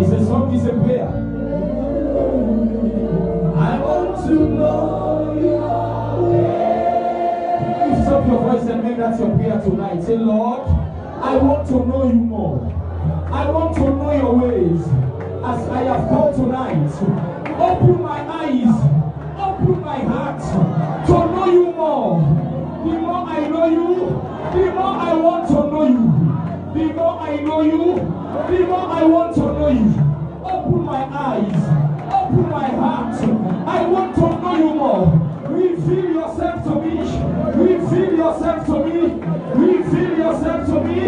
It's a song, it's a prayer. I want to know you. Lift up your voice and make that your prayer tonight. Say, Lord, I want to know you more. I want to know your ways. As I have come tonight, open my eyes, open my heart to know you more. The more I know you, the more I want to know you. The more I know you, the more I want to know you. Open my eyes, open my heart. I want to know you more. Reveal yourself to me. Reveal yourself to me. Reveal yourself to me,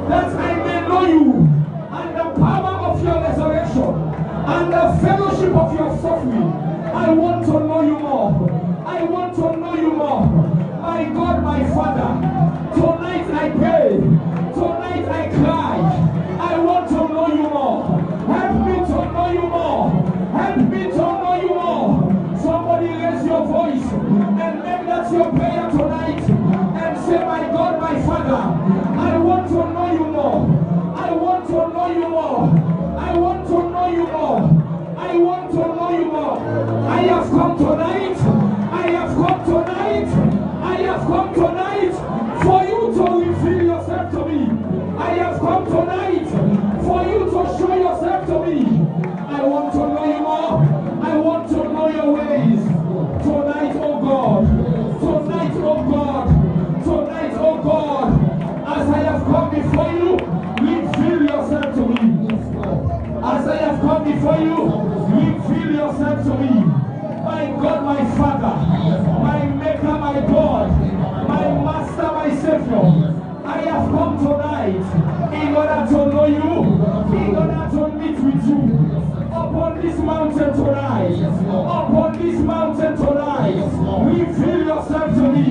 that I may know you and the power of your resurrection and the fellowship of your suffering. I want to know you more. I want to know you more. My God, my Father, tonight I pray. Tonight I cry. I want to know you more. Help me to know you more. Help me to know you more. Somebody raise your voice and make that your prayer tonight and say, my God, my Father, I want to know you more. I want to know you more. I want to know you more. I want to know you more. I have come tonight. I have come tonight. I have come tonight for you to reveal yourself to me. I have come tonight for you to show yourself to me. I want to know you more. I want to know your ways. Tonight, oh God. Tonight, oh God. Tonight, oh God. As I have come before you, reveal yourself to me. As I have come before you, reveal yourself to me. My God, my Father, my Maker, my God, my Master, my Savior. I have come tonight in order to know you, in order to meet with you. Upon this mountain tonight, upon this mountain tonight, reveal yourself to me.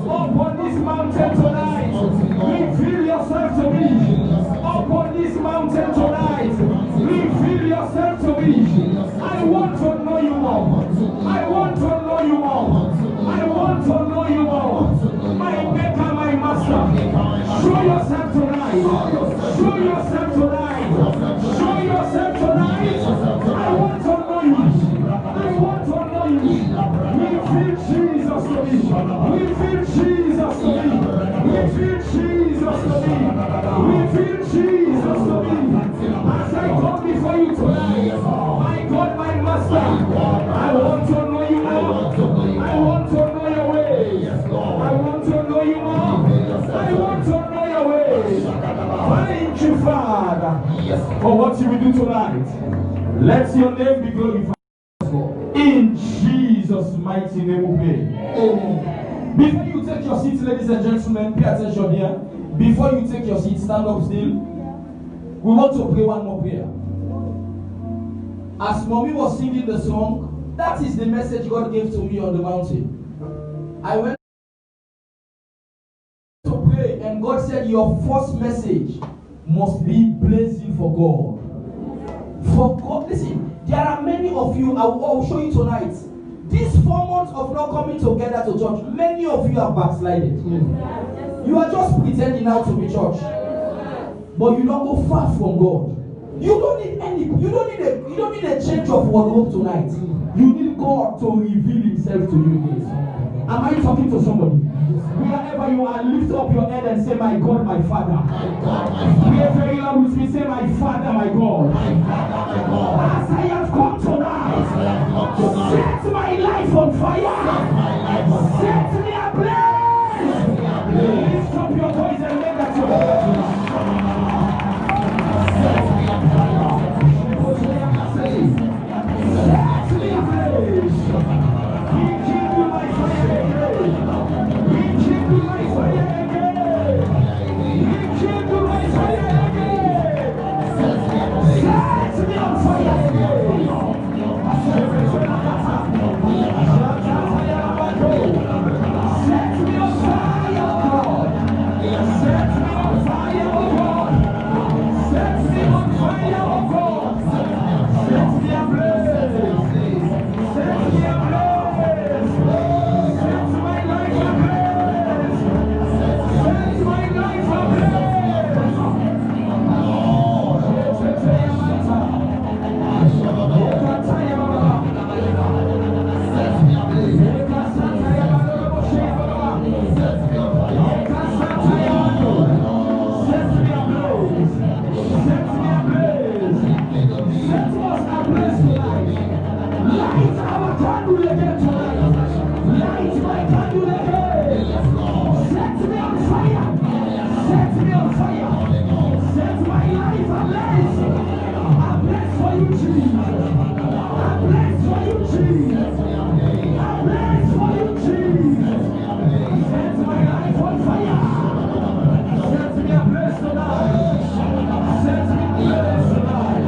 Upon this mountain tonight, reveal yourself to me. Upon this mountain tonight, reveal yourself to me. I want to know you more. I want to know you more. I want to know you more. My Maker, my Master, show yourself tonight. Show yourself tonight. Show yourself tonight. I want to know you. I want to know you. Reveal Jesus to me. Reveal Jesus to me. Reveal Jesus to me. Reveal Jesus to me. As I come before you tonight, my God, my Master, I want to know you more. I want to know your ways. I want to know you more. I want to know your ways. Thank you, Father, for what you will do tonight. Let your name be glorified. In Jesus' mighty name we pray. Amen. Before you take your seats, ladies and gentlemen, pay attention here. Before you take your seat, stand up still. We want to pray one more prayer. As Mommy was singing the song, that is the message God gave to me on the mountain. I went to pray and God said your first message must be blazing for God. For God, listen, there are many of you, I will show you tonight. These 4 months of not coming together to church, many of you are backslided. You are just pretending now to be church. But you don't go far from God. You don't need a change of wardrobe tonight. You need God to reveal himself to you. Am I talking to somebody? Wherever you are, lift up your head and say, my God, my Father. Pray very loud with me, say, my Father, my God. As I have come tonight, set my life on fire. Set me ablaze. Lift up your voice and make that your voice. Set Jesus. I bless for you, Jesus. I bless for you, Jesus. Set my life on fire. Set me ablaze tonight. Set me ablaze tonight.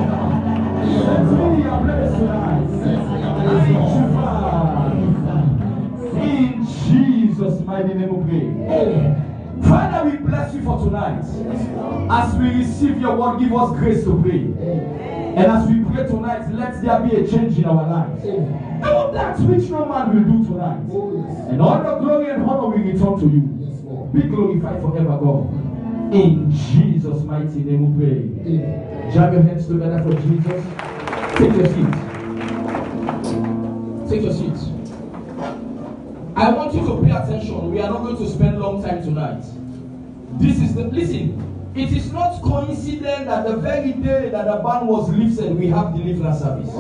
Set me ablaze tonight. Thank you, Father. In Jesus' mighty name we pray. Father, we bless you for tonight. As we receive your word, give us grace to pray. And as we pray tonight, let there be a change in our lives. All that which no man will do tonight. And all the glory and honor will return to you. Be glorified forever, God. In Jesus' mighty name we pray. Jam your hands together for Jesus. Take your seat. Take your seat. I want you to pay attention. We are not going to spend long time tonight. Listen, it is not coincident that the very day that the ban was lifted, we have deliverance service.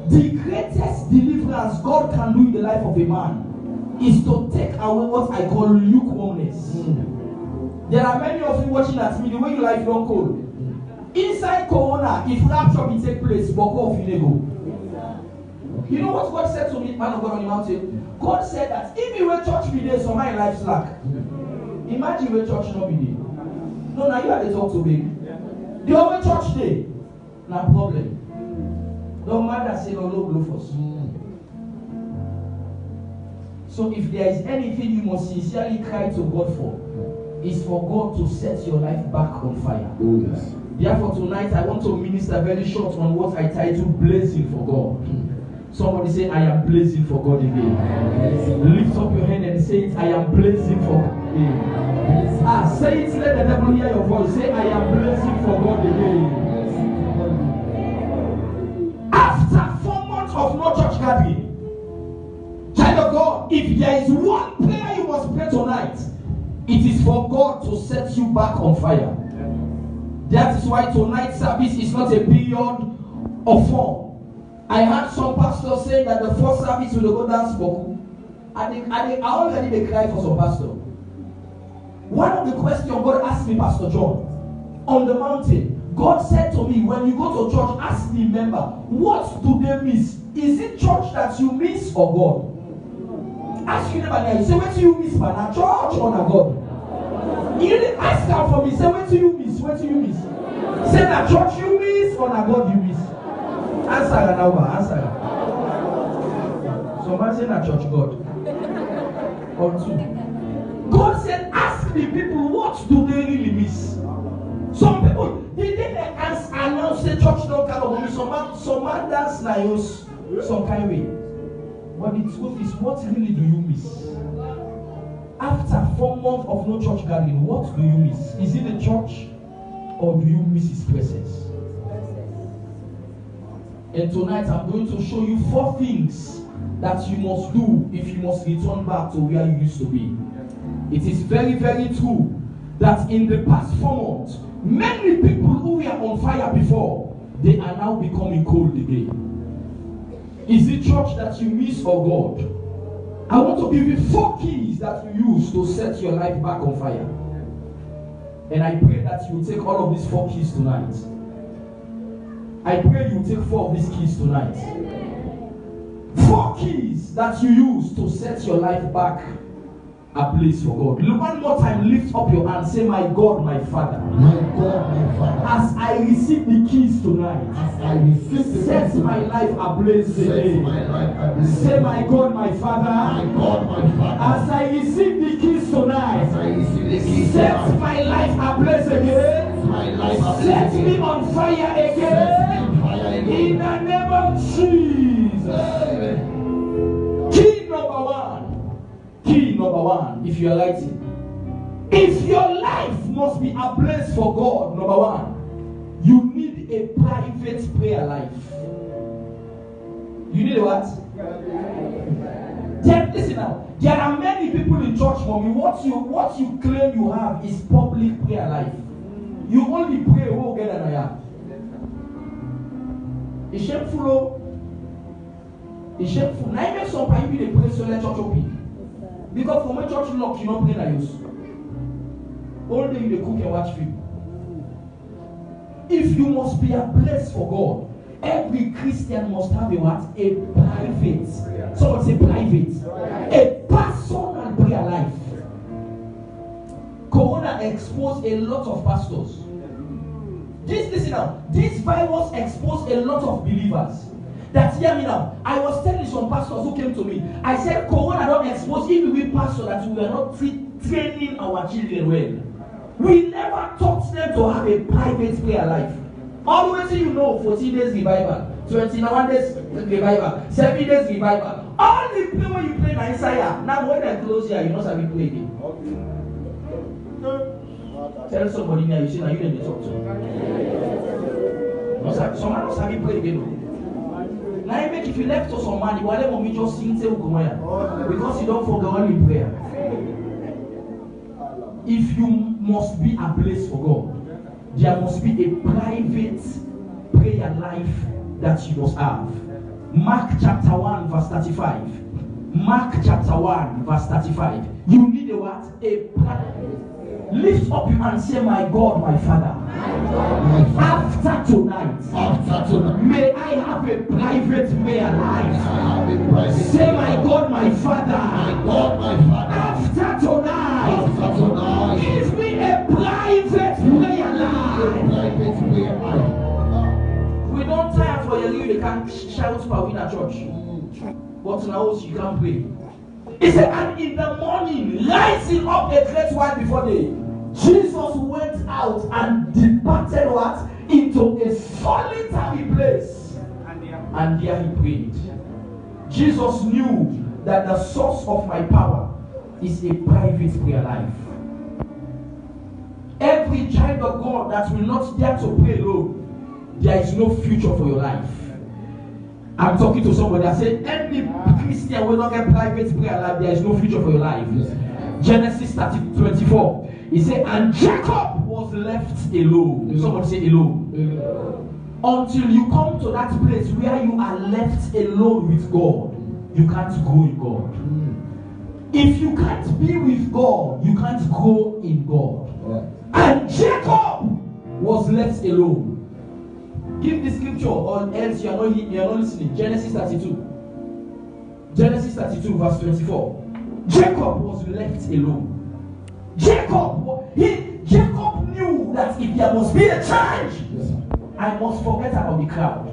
The greatest deliverance God can do in the life of a man is to take away what I call lukewarmness. There are many of you watching at me, the way you life don't cold. Inside Corona, if rapture will take place, but off you go. You know what God said to me, man of God on the mountain? God said that if you were church be there, so my life slack. Imagine where church not be there. No, now you have to talk to me. The only church day, no problem. Don't matter, say no low first. So if there is anything you must sincerely cry to God for, is for God to set your life back on fire. Yes. Therefore tonight I want to minister very short on what I title Blazing for God. Somebody say, I am blazing for God again. Lift up your hand and say it, I am blazing for God again. Say it, let the devil hear your voice. Say, I am blazing for God again. After 4 months of no church gathering, child of God, if there is one prayer you must pray tonight, it is for God to set you back on fire. That is why tonight's service is not a period of form. I heard some pastors say that the first service will go dance for. And I already they cry for some pastor. One of the questions God asked me, Pastor John, on the mountain, God said to me, when you go to church, ask the member, what do they miss? Is it church that you miss or God? Ask you never there. Say, what do you miss, man? A church or a God? You didn't ask her for me. Say, what do you miss? What do you miss? Say, that church you miss or a God you miss? Answer her now, answer her. So man say na church God. Or two. God said, ask the people what do they really miss. Some people they announce the church don't kind of miss. Some man dance na use some kind way. But the truth is, what really do you miss? After 4 months of no church gathering, what do you miss? Is it the church or do you miss his presence? And tonight I'm going to show you 4 things that you must do if you must return back to where you used to be. It is very, very true that in the past 4 months, many people who were on fire before, they are now becoming cold again. Is it church that you miss or God? I want to give you 4 keys that you use to set your life back on fire. And I pray that you will take all of these 4 keys tonight. I pray you take 4 of these keys tonight. 4 keys that you use to set your life back a place for God. Look, one more time, lift up your hand. Say, my God, my Father. My God, my Father. As I receive the keys tonight, As I receive the set keys my life ablaze today. Say, my God, my Father. My God, my Father. As I receive the keys tonight, As I receive the keys set tonight, my life ablaze again. my life ablaze Set me again. on fire Set me again. on fire again. In the name of Jesus. Amen. Key number 1. Key number 1, if you are writing. If your life must be ablaze for God, number 1, you need a private prayer life. You need a what? Listen now. There are many people in church, mommy. What you claim you have is public prayer life. You only pray who get an aya. It's shameful. It's shameful. Now even some people they pray so let church open. Because for my church lock, you don't pray like use. All day you cook and watch film. If you must be a place for God, Every Christian must have a what? A private. Someone say private. A personal prayer life. Corona exposed a lot of pastors. Listen now. This virus exposed a lot of believers. That's hear me now. I was telling some pastors who came to me. I said, Corona don't expose even we pastors that we are not training our children well. We never taught them to have a private prayer life. Always you know 14 days revival, 21 days revival, 7 days revival. All the play when you play in Isaiah. Now when I close here, you know how we play again. Tell somebody now you see now you didn't talk to. Someone else have you pray again. Now I make if you left to some man, you want them to just sing because you don't forget only prayer. If you must be a place for God, there must be a private prayer life that you must have. Mark chapter 1 verse 35. Mark chapter 1 verse 35. You need a what? A private. Lift up your hand and say, my God, my Father. After tonight, may I have a private prayer life. Say, my God, my Father. After tonight, give me a private prayer life. We don't tire for you. They can't shout power in a church. But now you can't pray. He said, and in the morning, rising up a great while before day, Jesus went out and departed what? Into a solitary place. And there he prayed. Jesus knew that the source of my power is a private prayer life. Every child of God that will not dare to pray alone, there is no future for your life. I'm talking to somebody. I said, any Christian will not get private prayer life, there is no future for your life. Genesis 30:24. He said, and Jacob was left alone. Somebody say alone. Until you come to that place where you are left alone with God, you can't grow in God. If you can't be with God, you can't grow in God. And Jacob was left alone. Give the scripture or else you are not listening. Genesis 32. Genesis 32 verse 24. Jacob was left alone. Jacob knew that if there must be a change, I must forget about the crowd.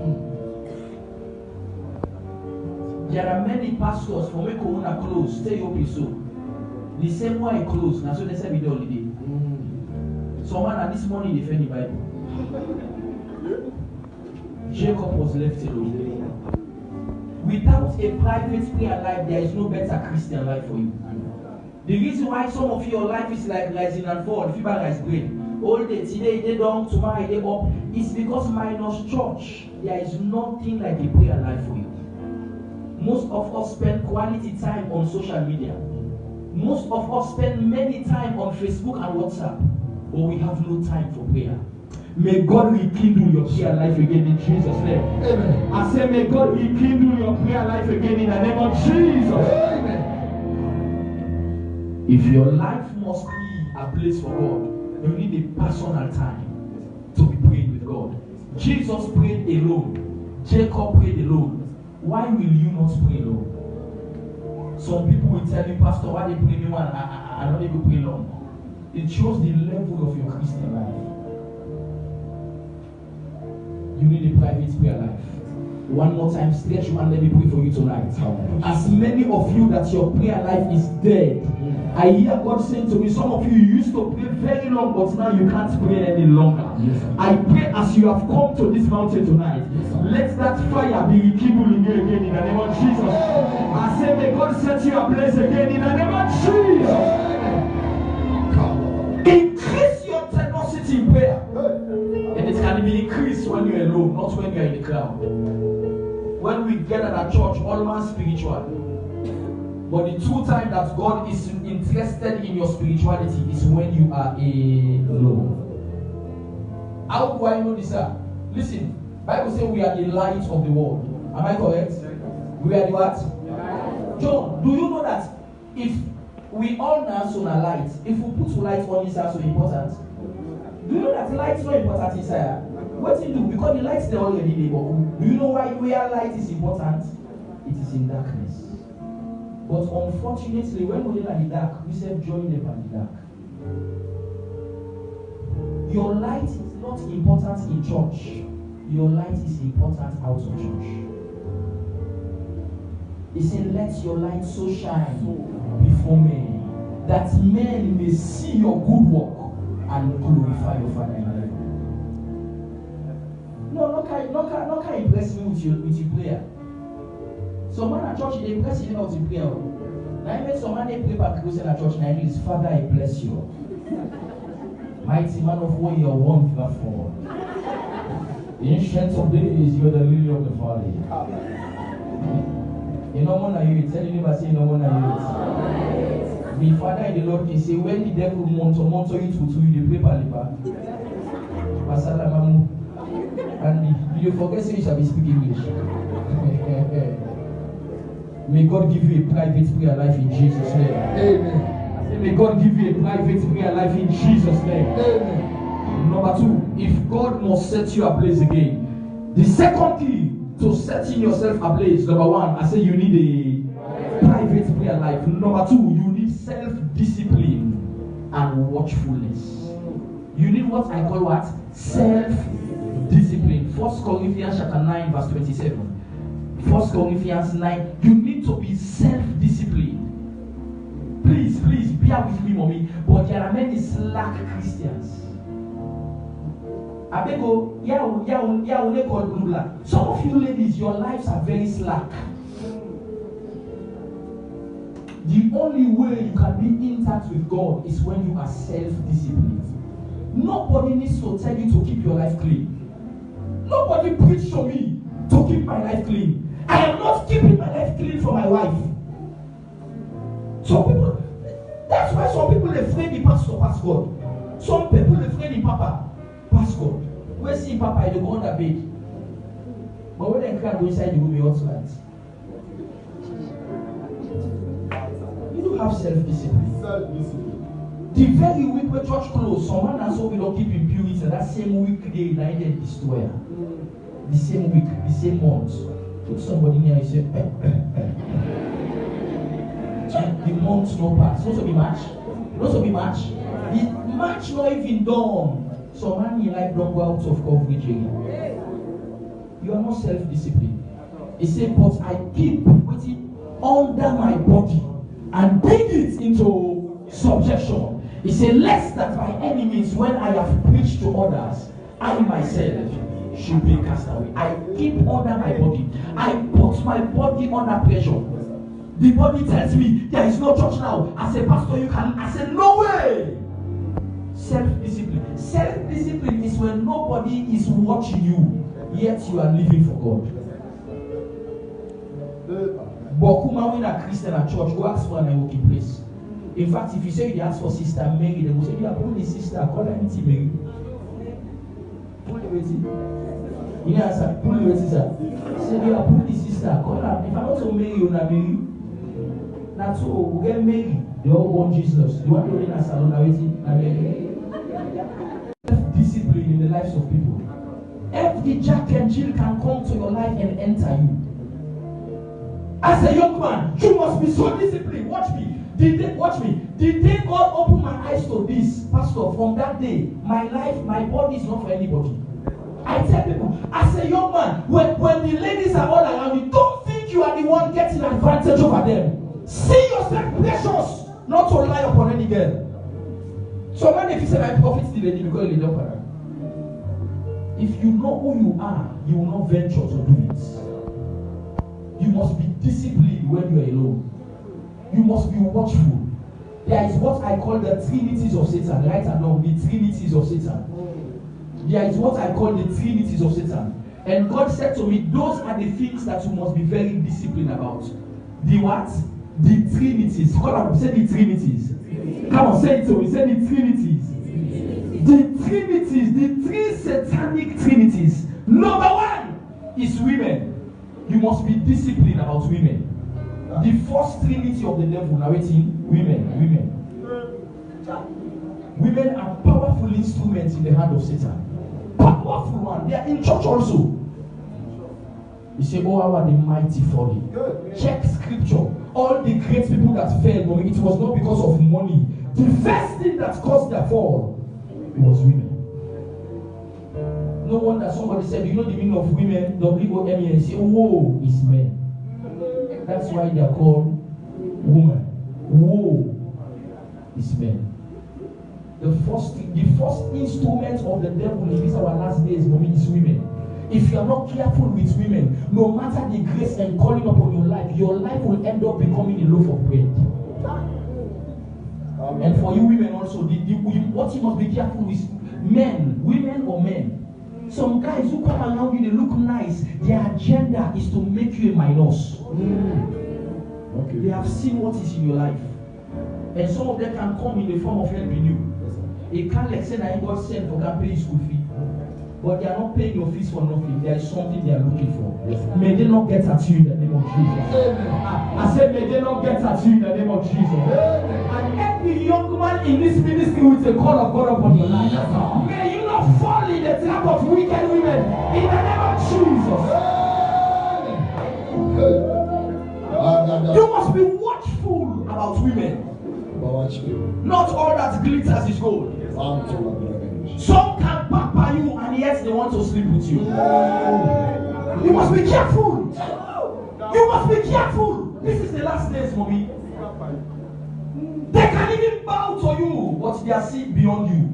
There are many pastors for make Corona close, stay open so. The same way I close, now so they say we do holiday. Someone at this morning defend the Bible. Jacob was left alone. Without a private prayer life, there is no better Christian life for you. The reason why some of your life is like rising and fall, fever rise brain. All day, today they down, tomorrow they up, is because minus church, there is nothing like a prayer life for you. Most of us spend quality time on social media. Most of us spend many time on Facebook and WhatsApp, but we have no time for prayer. May God rekindle your prayer life again in Jesus' name. Amen. I say, may God rekindle your prayer life again in the name of Jesus. Amen. If your life must be a place for God, you need a personal time to be praying with God. Jesus prayed alone. Jacob prayed alone. Why will you not pray alone? Some people will tell you, Pastor, why they pray me one? I don't even pray alone. It shows the level of your Christian life. You need a private prayer life. One more time, stretch your hand, let me pray for you tonight. As many of you that your prayer life is dead, I hear God saying to me, some of you used to pray very long, but now you can't pray any longer. Yes, I pray as you have come to this mountain tonight, let that fire be rekindled in you again in the name of Jesus. I say, may God set you ablaze again in the name of Jesus. Increase your tenacity in prayer. And it can be increased when you're alone, not when you're in the crowd. When we gather at church, all man spiritual. But the true time that God is interested in your spirituality is when you are alone. How do I know this, sir? Listen, Bible says we are the light of the world. Am I correct? We are the what? John, do you know that if we all now on a light, if we put light on, is also important? Do you know that light is not important inside? What do you do? Because the lights there already there. Do you know why where light is important? It is in darkness. But unfortunately, when we are in the dark, we say join them in the dark. Your light is not important in church. Your light is important out of church. He said, let your light so shine before men, that men may see your good work and glorify your Father in heaven. No can impress me with your prayer. Some man at church, they impress you about your prayer. Now I met some man, they pray back closer at church, and I know his Father, I bless you. Mighty man of war, you are wonderful. The ancient of days, you are the lily of the valley. You know one of you, tell you never say no one of you. My Father in the Lord can say, when the devil wants you to you, the paper liver. Masala mamu. And you forget so you shall be speaking English. May God give you a private prayer life in Jesus' name. Amen. May God give you a private prayer life in Jesus' name. Amen. Number 2, if God must set you ablaze again, the second key to setting yourself ablaze, number 1, I say you need a private prayer life. Number 2, you need self-discipline and watchfulness. You need what I call what? Self-discipline. 1 Corinthians chapter 9 verse 27. 1 Corinthians 9. You need to be self-disciplined. Please, bear with me, mommy. But there are many slack Christians. Abego, some of you ladies, your lives are very slack. The only way you can be intact with God is when you are self-disciplined. Nobody needs to tell you to keep your life clean. Nobody preached to me to keep my life clean. I am not keeping my life clean for my wife. Some people, that's why some people are afraid the pastor pass God. Some people are afraid the papa pass God. When see papa, they go on the bed. But when they can't go inside the room, you also light. You don't have self-discipline. The very week when church closed, someone has so we don't keep impurity. That same week they did destroyer. The same week, the same month. Put somebody near you say, the month no pass. Also be match. Also be match. The match not even done. So man in life don't go out of coverage again. You are not self-disciplined. He said, but I keep waiting under my body and bring it into subjection. He said, lest that my enemies, when I have preached to others, I myself should be cast away. I keep under my body. I put my body under pressure. The body tells me there is no church now. I say, pastor, you can. I say, no way. Self-discipline. Self-discipline is when nobody is watching you, yet you are living for God. But when a Christian at church, go ask for an working place. In fact, if you say you ask for Sister Mary, they will say, you are only sister, call her Auntie Mary. Pull the waiting. You know, sir, pull the waiting, sir. Say, you are only sister, call her. If I want to marry you, not marry. That's all, we get married. They all born Jesus. You want to in a salon, now waiting, not marry. Discipline in the lives of people. Every Jack and Jill can come to your life and enter you. As a young man, you must be so disciplined. Watch me. Watch me. The day God opened my eyes to this, Pastor, from that day, my life, my body is not for anybody. I tell people, as a young man, when the ladies are all around you, don't think you are the one getting advantage over them. See yourself precious, not to rely upon any girl. So when if you say my prophet the lady because you don't para. If you know who you are, you will not venture to do it. You must be disciplined when you are alone. You must be watchful. There is what I call the trinities of Satan. Right and wrong, the trinities of Satan. There is what I call the trinities of Satan. And God said to me, those are the things that you must be very disciplined about. The what? The trinities. Say the trinities. Come on, say it to me. Say the trinities. The trinities, the three satanic trinities. Number 1 is women. You must be disciplined about women. The first trinity of the devil narrating women. Women are powerful instruments in the hand of Satan. Powerful one. They are in church also. You say, oh, how are the mighty falling? Check scripture. All the great people that fell, mommy, it was not because of money. The first thing that caused their fall was women. No wonder somebody said, you know the meaning of women? W-O-M-E-N. You say, woe is men. That's why they are called women. Woe is men. The first instrument of the devil in these our last days, mommy, is women. If you are not careful with women, no matter the grace and calling upon your life will end up becoming a loaf of bread. And for you women also, what you must be careful with men, women or men. Some guys who come around you, they look nice. Their agenda is to make you a minus. Okay. They have seen what is in your life. And some of them can come in the form of helping you. It can't like say that God sent for can pay your school fee. But they are not paying your fees for nothing. There is something they are looking for. Yes. May they not get at you in the name of Jesus. I said, may they not get at you in the name of Jesus. And every young man in this ministry with a call of God upon your life, may you not fall in the trap of wicked women in the name of Jesus. You must be watchful about women. Not all that glitters is gold. Some can pamper you and yet they want to sleep with you. You must be careful. You must be careful. This is the last days, mommy. They can even bow to you, but they are seeing beyond you.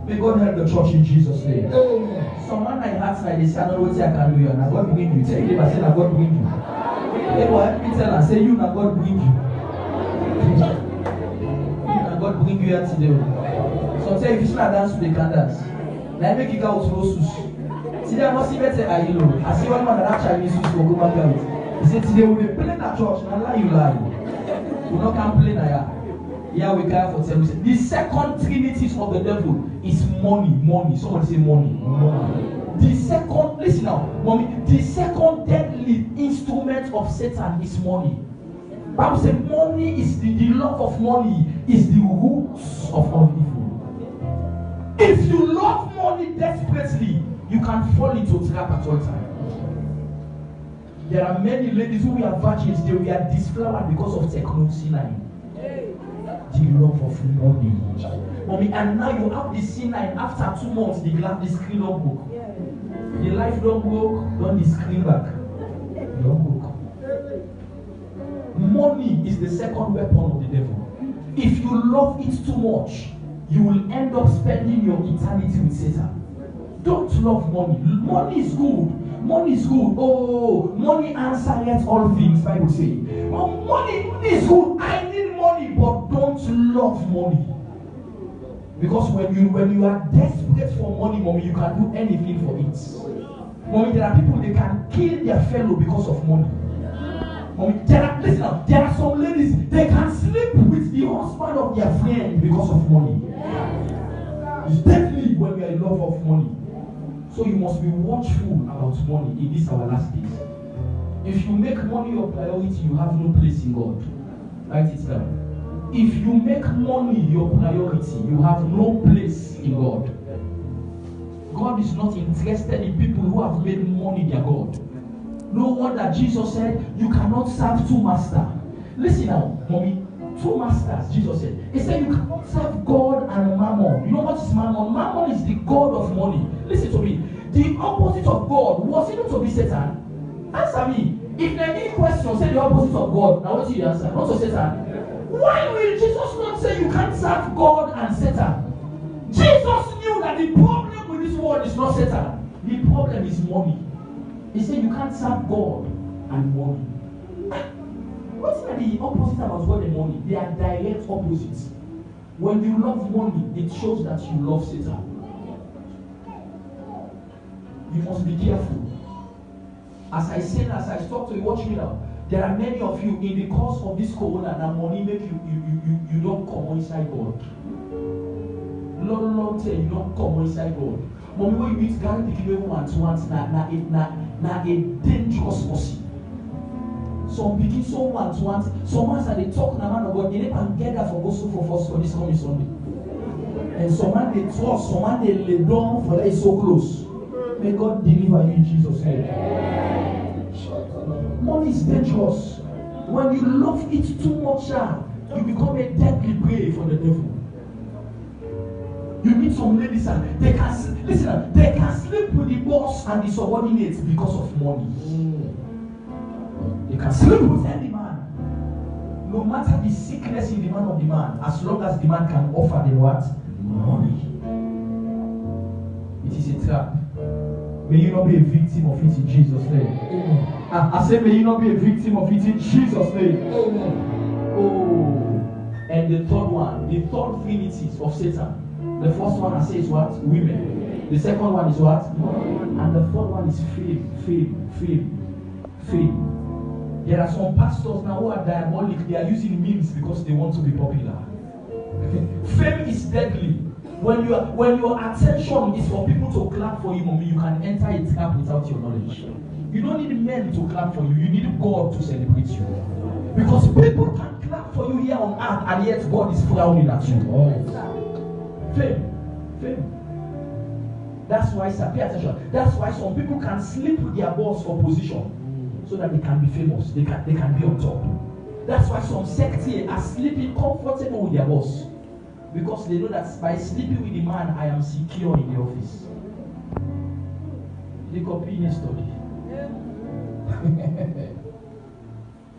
May God help the church in Jesus' name. Someone like that side, they say, I don't know what I can do. And God bring you. Tell you, I say, God bring you. They will help me tell her, say, you, now God bring you. God bring you here today. So say if you should dance, they can dance. Now make you go to Rosus. Today I must see better. I see one man that Chinese used to go back out. He said today we will play that church. Now lie you lie. We not can play now. Yeah, we care for them. The second trinities of the devil is money. Somebody say money. The second, listen now, mommy. The second deadly instrument of Satan is money. Bible says money is the love of money is the roots of all evil. If you love money desperately, you can fall into a trap at all times. There are many ladies who are virgins, they were disflowered because of technology. The love of money. Mommy, and now you have the C9 after 2 months, the screen don't broke. The life don't broke, don't the screen back. Don't broke. Money is the second weapon of the devil. If you love it too much, you will end up spending your eternity with Satan. Don't love money. Money is good. Money is good. Oh, money answereth all things, Bible says. Oh, money is good. I need money, but don't love money. Because when you are desperate for money, mommy, you can do anything for it. Mommy, there are people they can kill their fellow because of money. There are some ladies, they can sleep with the husband of their friend because of money. It's definitely when we are in love of money. So you must be watchful about money in this our last days. If you make money your priority, you have no place in God. Write it down. If you make money your priority, you have no place in God. God is not interested in people who have made money their God. No wonder Jesus said, you cannot serve 2 masters. Listen now, mommy. 2 masters, Jesus said. He said, you cannot serve God and mammon. You know what is mammon? Mammon is the god of money. Listen to me. The opposite of God was it not to be Satan? Answer me. If there any question, say the opposite of God. Now what do you answer? Not to Satan. Why will Jesus not say you can't serve God and Satan? Jesus knew that the problem with this world is not Satan. The problem is money. He said you can't serve God and money. What's the opposite about God and money? They are direct opposites. When you love money, it shows that you love Satan. You must be careful. As I said, as I talk to you, watch me now. There are many of you in the course of this corona that money make you don't come inside God. Long time you don't come inside God. But when you meet God, you give once na a dangerous person. Some begin so once. Some ones are they talk na man of God. They never get that for gospel for this coming Sunday. And some man they trust, some man they lay down for that is so close. May God deliver you in Jesus' name. Money is dangerous. When you love it too much, you become a deadly prey for the devil. You meet some ladies and they can sleep with the boss and the subordinates because of money. They can sleep with any man. No matter the sickness in the man of the man, as long as the man can offer them what? Money. It is a trap. May you not be a victim of it in Jesus' name. I say, may you not be a victim of it in Jesus' name. Oh. And the third one, the third trinities of Satan. The first one I say is what? Women. The second one is what? And the third one is fame. There are some pastors now who are diabolic. They are using memes because they want to be popular. Fame is deadly. When your attention is for people to clap for you, mommy, you can enter a trap without your knowledge. You don't need men to clap for you. You need God to celebrate you. Because people can clap for you here on earth, and yet God is frowning at you. Fame. That's why, sir, pay attention. That's why some people can sleep with their boss for position, so that they can be famous. They can be on top. That's why some sects are sleeping comfortable with their boss, because they know that by sleeping with the man, I am secure in the office. The opinion study.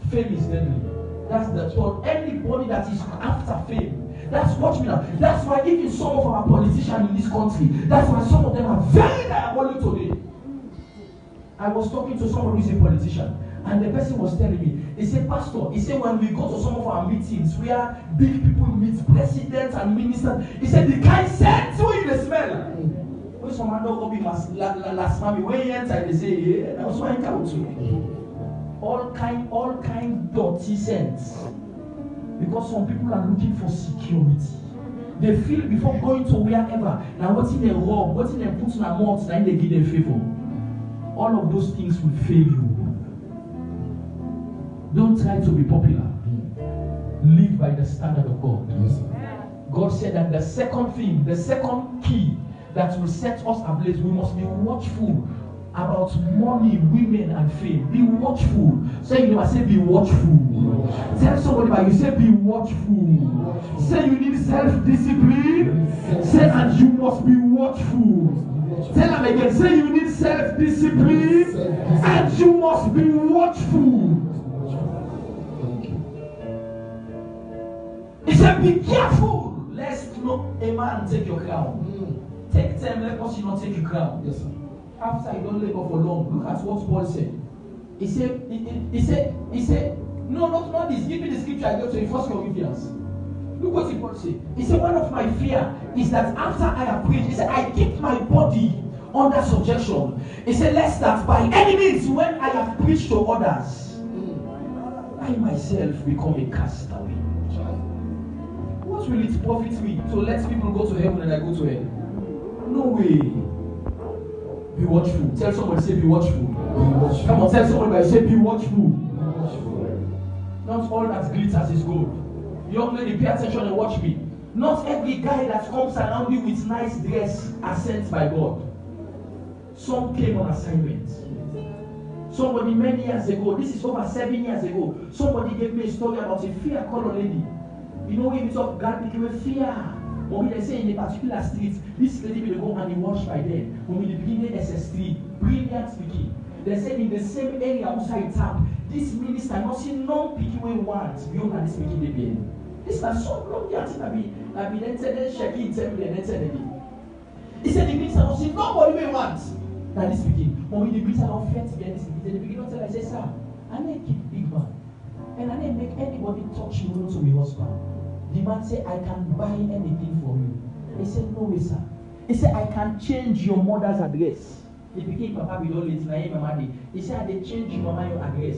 Fame is deadly. That's the thought. Anybody that is after fame. That's what we know. That's why even some of our politicians in this country, that's why some of them are very diabolic today. I was talking to someone who is a politician, and the person was telling me, he said, Pastor, he said, when we go to some of our meetings where big people meet presidents and ministers, he said, the kind scent where you smell. When someone don't be last mommy, when you enter, they say, yeah, that was why I come to. All kind dirty scents. Because some people are looking for security. They feel before going to wherever, now what's in a robe, what's in a put in a mouth, then they give them favor. All of those things will fail you. Don't try to be popular. Live by the standard of God. Yes. God said that the second thing, the second key that will set us ablaze, we must be watchful about money, women, and fame. Be watchful. Say, you know, I say be watchful. Tell somebody about you, say be watchful. Say you need self-discipline. Say, and you must be watchful. Tell them again, say you need self-discipline and you must be watchful. He said, be careful lest no a man take your crown. Take time, let us not take your crown. Yes, sir. After you don't labor for long, look at what Paul said. He said, no, not this. Give me the scripture I go to in 1 Corinthians. Look what Paul said. He said, one of my fear is that after I have preached, he said, I keep my body under subjection. He said, lest that by any means, when I have preached to others, I myself become a castaway. What will it profit me to let people go to heaven and I go to hell? No way. Be watchful. Tell somebody, say be watchful. Come on, tell somebody, say be watchful. Not all that glitters is gold. Young lady, pay attention and watch me. Not every guy that comes around you with nice dress are sent by God. Some came on assignment. Somebody many years ago, this is over 7 years ago, somebody gave me a story about a fear color lady. You know, when you talk, God became a fear. When they say in a particular street, this lady will go and be washed by them. When we begin SS3, brilliant speaking. They said in the same area outside town, this minister not see no picking we want beyond this speaking the being. This is so long that I be entered checking tell me and entered again. He said the minister not see nobody we want that this speaking. When the minister not fit to this speaking, the beginning tell I say, sir, I need keep big man. And I didn't make anybody touch you to my husband. The man said, I can buy anything for you. He said, no way, sir. He said, I can change your mother's address. He became Papa with all his name, Mama. He said, I can change your mother's address.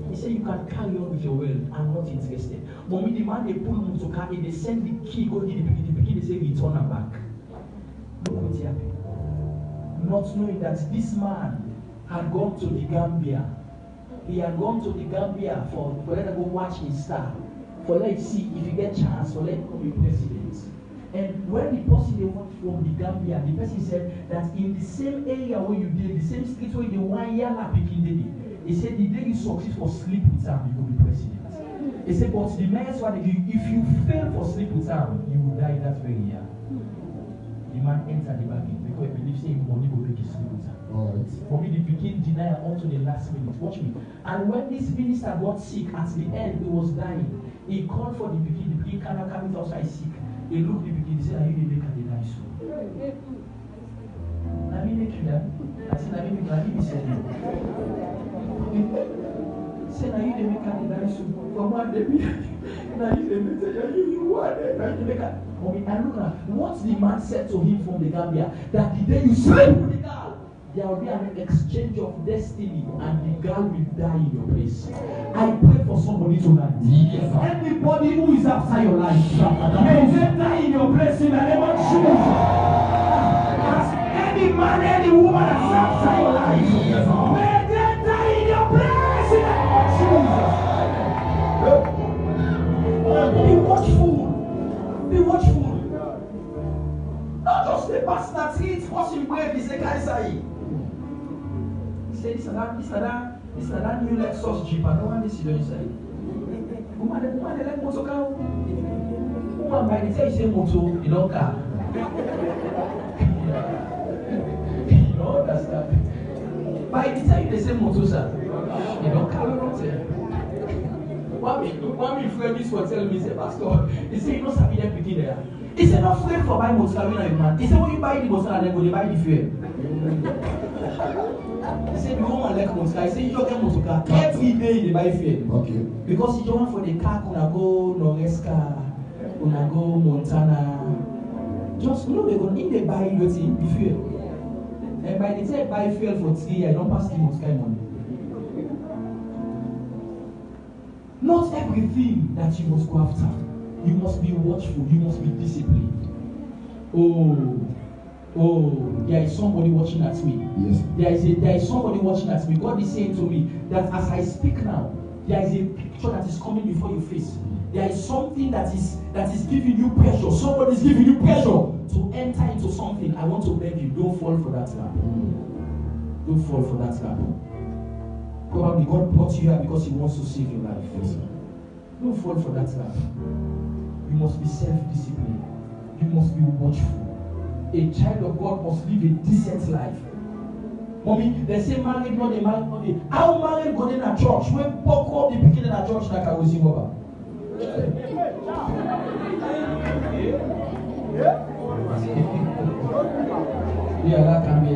He said, you can carry on with your wealth. I'm not interested. But when the man they pull him to carry, they send the key, go to the beginning, they say, return her back. Look what happened. Not knowing that this man had gone to the Gambia. He had gone to the Gambia for let him go watch his star. For let's see if you get chance for let him be president. And when the person they want from the Gambia, the person said that in the same area where you did, the same street where the 1 year picking day, he said the day you succeed for sleep with him, you will be president. He said, but the next one, if you fail for sleep with him, you will die that very year. The man entered the bargain because he believes saying money will make you sleep with him. Alright. For me, they became denial unto the last minute. Watch me. And when this minister got sick, at the end, he was dying. He called for the beginning. The beginning cannot come outside sick. He looked at the beginning. He said, are you the maker? They die so. Let me make you that. I said, let me say it. He said, are you the maker? They die so. From one day, now you the maker. You are the maker. And look at what the man said to him from the Gambia, that the day you sleep with the girl, there will be an exchange of destiny and the girl will die in your place. I pray for somebody tonight. Yes. Anybody who is after your life, may they die in your place in the name of Jesus. Any man, any woman that's after your life, may they die in your place in the name of Jesus. Be watchful. Be watchful. Not just the pastor treats what you wear, he said, Kaisai. He said, this is that new Lexus Jeep. I don't want this you don't say. Woman, they like motor car. Woman, by the time you say motor, you don't car. You don't understand. By the time they say motor, sir, you don't car. One friend this was telling me, say, Pastor, he said, you don't have them picking there. He said, not afraid for buying motor, man. He said, when you buy the motor, and then go, they buy the fuel. He said, the woman like motor. He said, you don't get motor car. Every day they buy fuel. Okay. Because you don't want for the car, gonna go Noresca, gonna go Montana. Just, you know, they're going to buy the fuel. And by the time they buy fuel for 3 years, I don't pass the motor car money. Not everything that you must go after. You must be watchful. You must be disciplined. Oh, there is somebody watching at me. Yes. There is somebody watching at me. God is saying to me that as I speak now, there is a picture that is coming before your face. There is something that is giving you pressure. Somebody is giving you pressure to enter into something. I want to beg you, don't fall for that trap. Don't fall for that trap. Probably God brought you here because He wants to save your life. Yes. Don't fall for that trap. You must be self-disciplined. You must be watchful. A child of God must live a decent life. Mommy, they say married, not a married, not a. How married go in a church? When Pop up the beginning of church like I was in over. Yeah, that can be.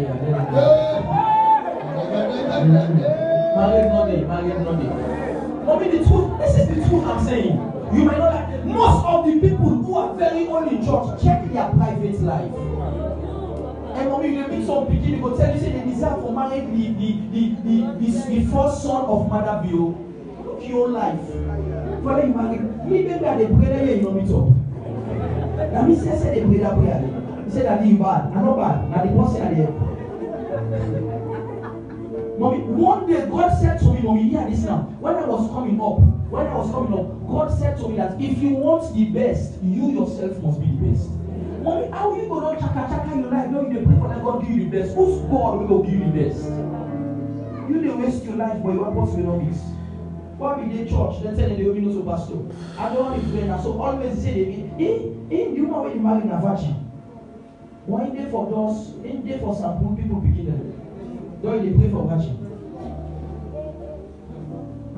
Married, not a. Mommy, the truth. This is the truth I'm saying. You might not like. Most of the people who are very old in church check their private life. And mommy, you meet some people, they go tell you say they deserve for marrying the first son of Mother Bio. Look your life. Father, you marry. Me baby, they pray that you know meet up. Now me say they pray that prayer. He said that you bad. I'm not bad. Now the person are there. Mommy, one day God said to me, mommy, hear this now. When I was coming up, God said to me that if you want the best, you yourself must be the best. Mommy, how you go down chaka your life? No, you dey pray for that God give you the best. Who's God will give you the best? You dey waste your life, but your purpose will not mix. Why be they church? Then tell them they will be no so pastor. I don't want to pray now. So always say they be in the woman when you marry na virgin. One day for those, in day for some people picking them. Don't they pray for virgin?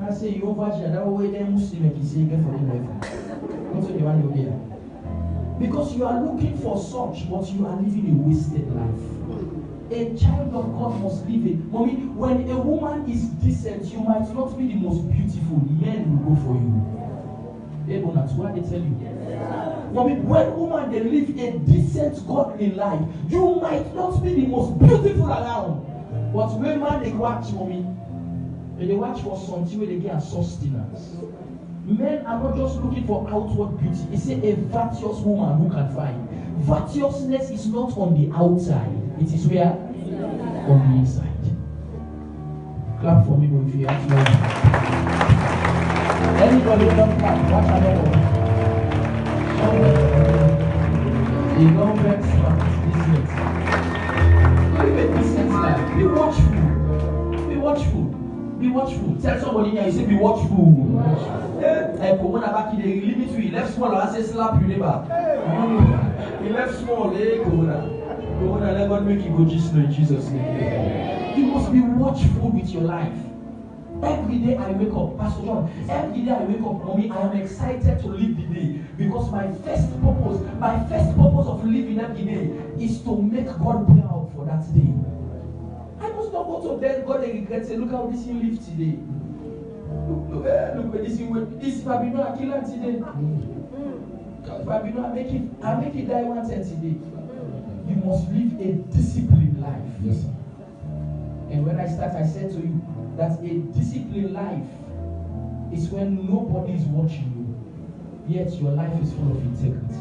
I say you virgin, that way they Muslim can say get for the life. Not so they want to be there. Because you are looking for such, but you are living a wasted life. A child of God must live it. Mommy, when a woman is decent, you might not be the most beautiful. Men will go for you. That's why they tell you. Mommy, when a woman they live a decent, godly life, you might not be the most beautiful around. But when man they watch, mommy, and they watch for something where they get sustenance. Men are not just looking for outward beauty. It's a virtuous woman who can find. Virtuousness is not on the outside. It is where? On the inside. Clap for me if you have to. Anybody who don't clap, watch another one. You don't vex business. Live a decent life. Be watchful. Be watchful. Be watchful. Tell somebody here, you say be watchful. And Corona back in the limit to he left small, I say slap you neighbor. He left small, Corona. Corona, let God make you go just in Jesus' name. You must be watchful with your life. Every day I wake up, Pastor John, every day I wake up, mommy, I am excited to live the day because my first purpose of living every day is to make God proud for that day. I must not go to bed, God and regret, say, look how this you live today. Look where this you this if I be not a killer today. If I be not I make it die 110 today. You must live a disciplined life. Yes, sir. And when I start, I said to you that a disciplined life is when nobody is watching you, yet your life is full of integrity.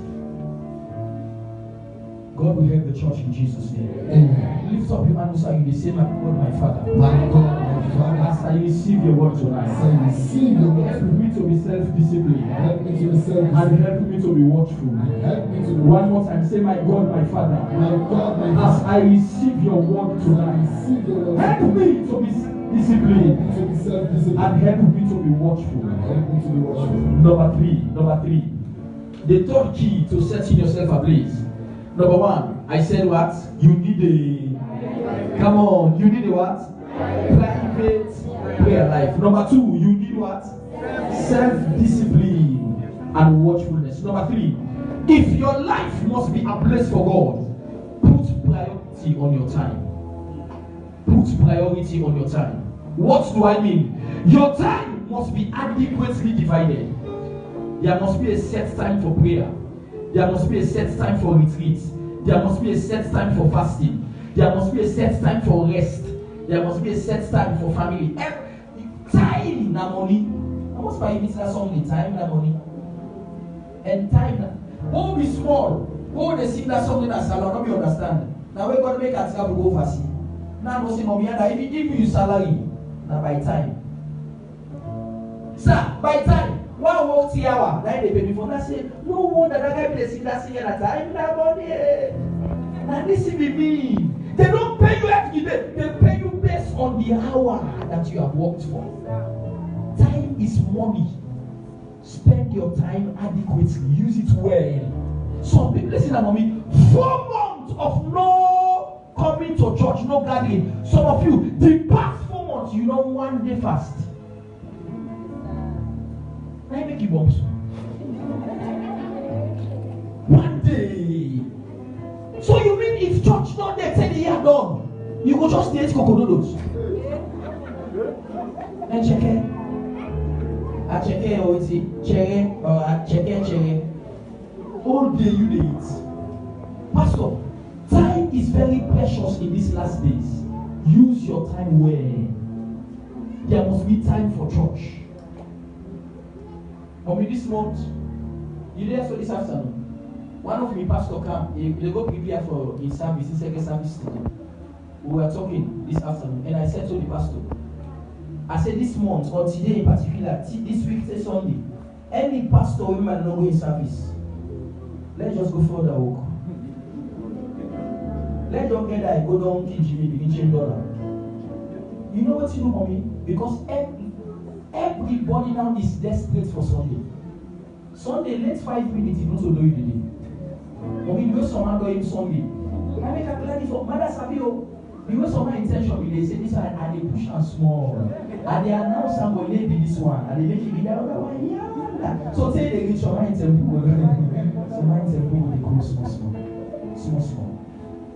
God will help the church in Jesus' name. Amen. Lift up your hand and you say, my God, my Father. My God, my Father. As I receive your word tonight, As I receive your word, help me to be self-disciplined. help me to be self-disciplined. And help me to be watchful. Help me to be One more time, say, my God, my Father. My God, my As Father. I receive your word tonight, Receive your word. help me to be disciplined. To be self-disciplined. And help me to be watchful. Help me to be watchful. Number three. The third key to setting yourself ablaze. Number one, I said what? You need you need a what? Private prayer life. Number two, you need what? Self-discipline and watchfulness. Number three, if your life must be ablaze for God, put priority on your time. Put priority on your time. What do I mean? Your time must be adequately divided. There must be a set time for prayer. There must be a set time for retreat. There must be a set time for fasting. There must be a set time for rest. There must be a set time for family. Time na money. How much for you that song? Time na money. And time na. Who be small? Who they sing that song in a salon? Don't you understand? Now we got to make a go overseas. Now no say mommy, and if he give you salary, now by time. Sir, by time. 1 work 3 hours. Now they pay me for that. Say no wonder that guy be sing that sing at time na money. Now this is me. They don't pay you every day. They pay you based on the hour that you have worked for. Time is money. Spend your time adequately. Use it well. Some people listen to mommy. 4 months of no coming to church, no gathering. Some of you, the past 4 months, you know 1 day fast. I make you bumps. 1 day. So you mean if church not there 10 years done, you go just eat coconuts? And check it. I check it or it's check it or I check it. All day you do it. Pastor, time is very precious in these last days. Use your time well. There must be time for church. For me this month, you there for this afternoon. One of my pastor come, they go prepare for his service, his second service today. We were talking this afternoon, and I said to the pastor, I said this month, or today in particular, this week, say Sunday, any pastor or woman not go in service, let's just go for the walk. Let's just get that, go down to Jimmy, begin change dollar. You know what you do for me? Because everybody now is desperate for Sunday. Sunday, let's 5 minutes, you don't know you today. But we do someone go in Sunday. I make a plan for Mother Sabio. You know someone intention they say this one and they push and small. And they announce somebody maybe this one and they make it the other one. Yeah. So say they reach your mind temple. So mind temple they go small.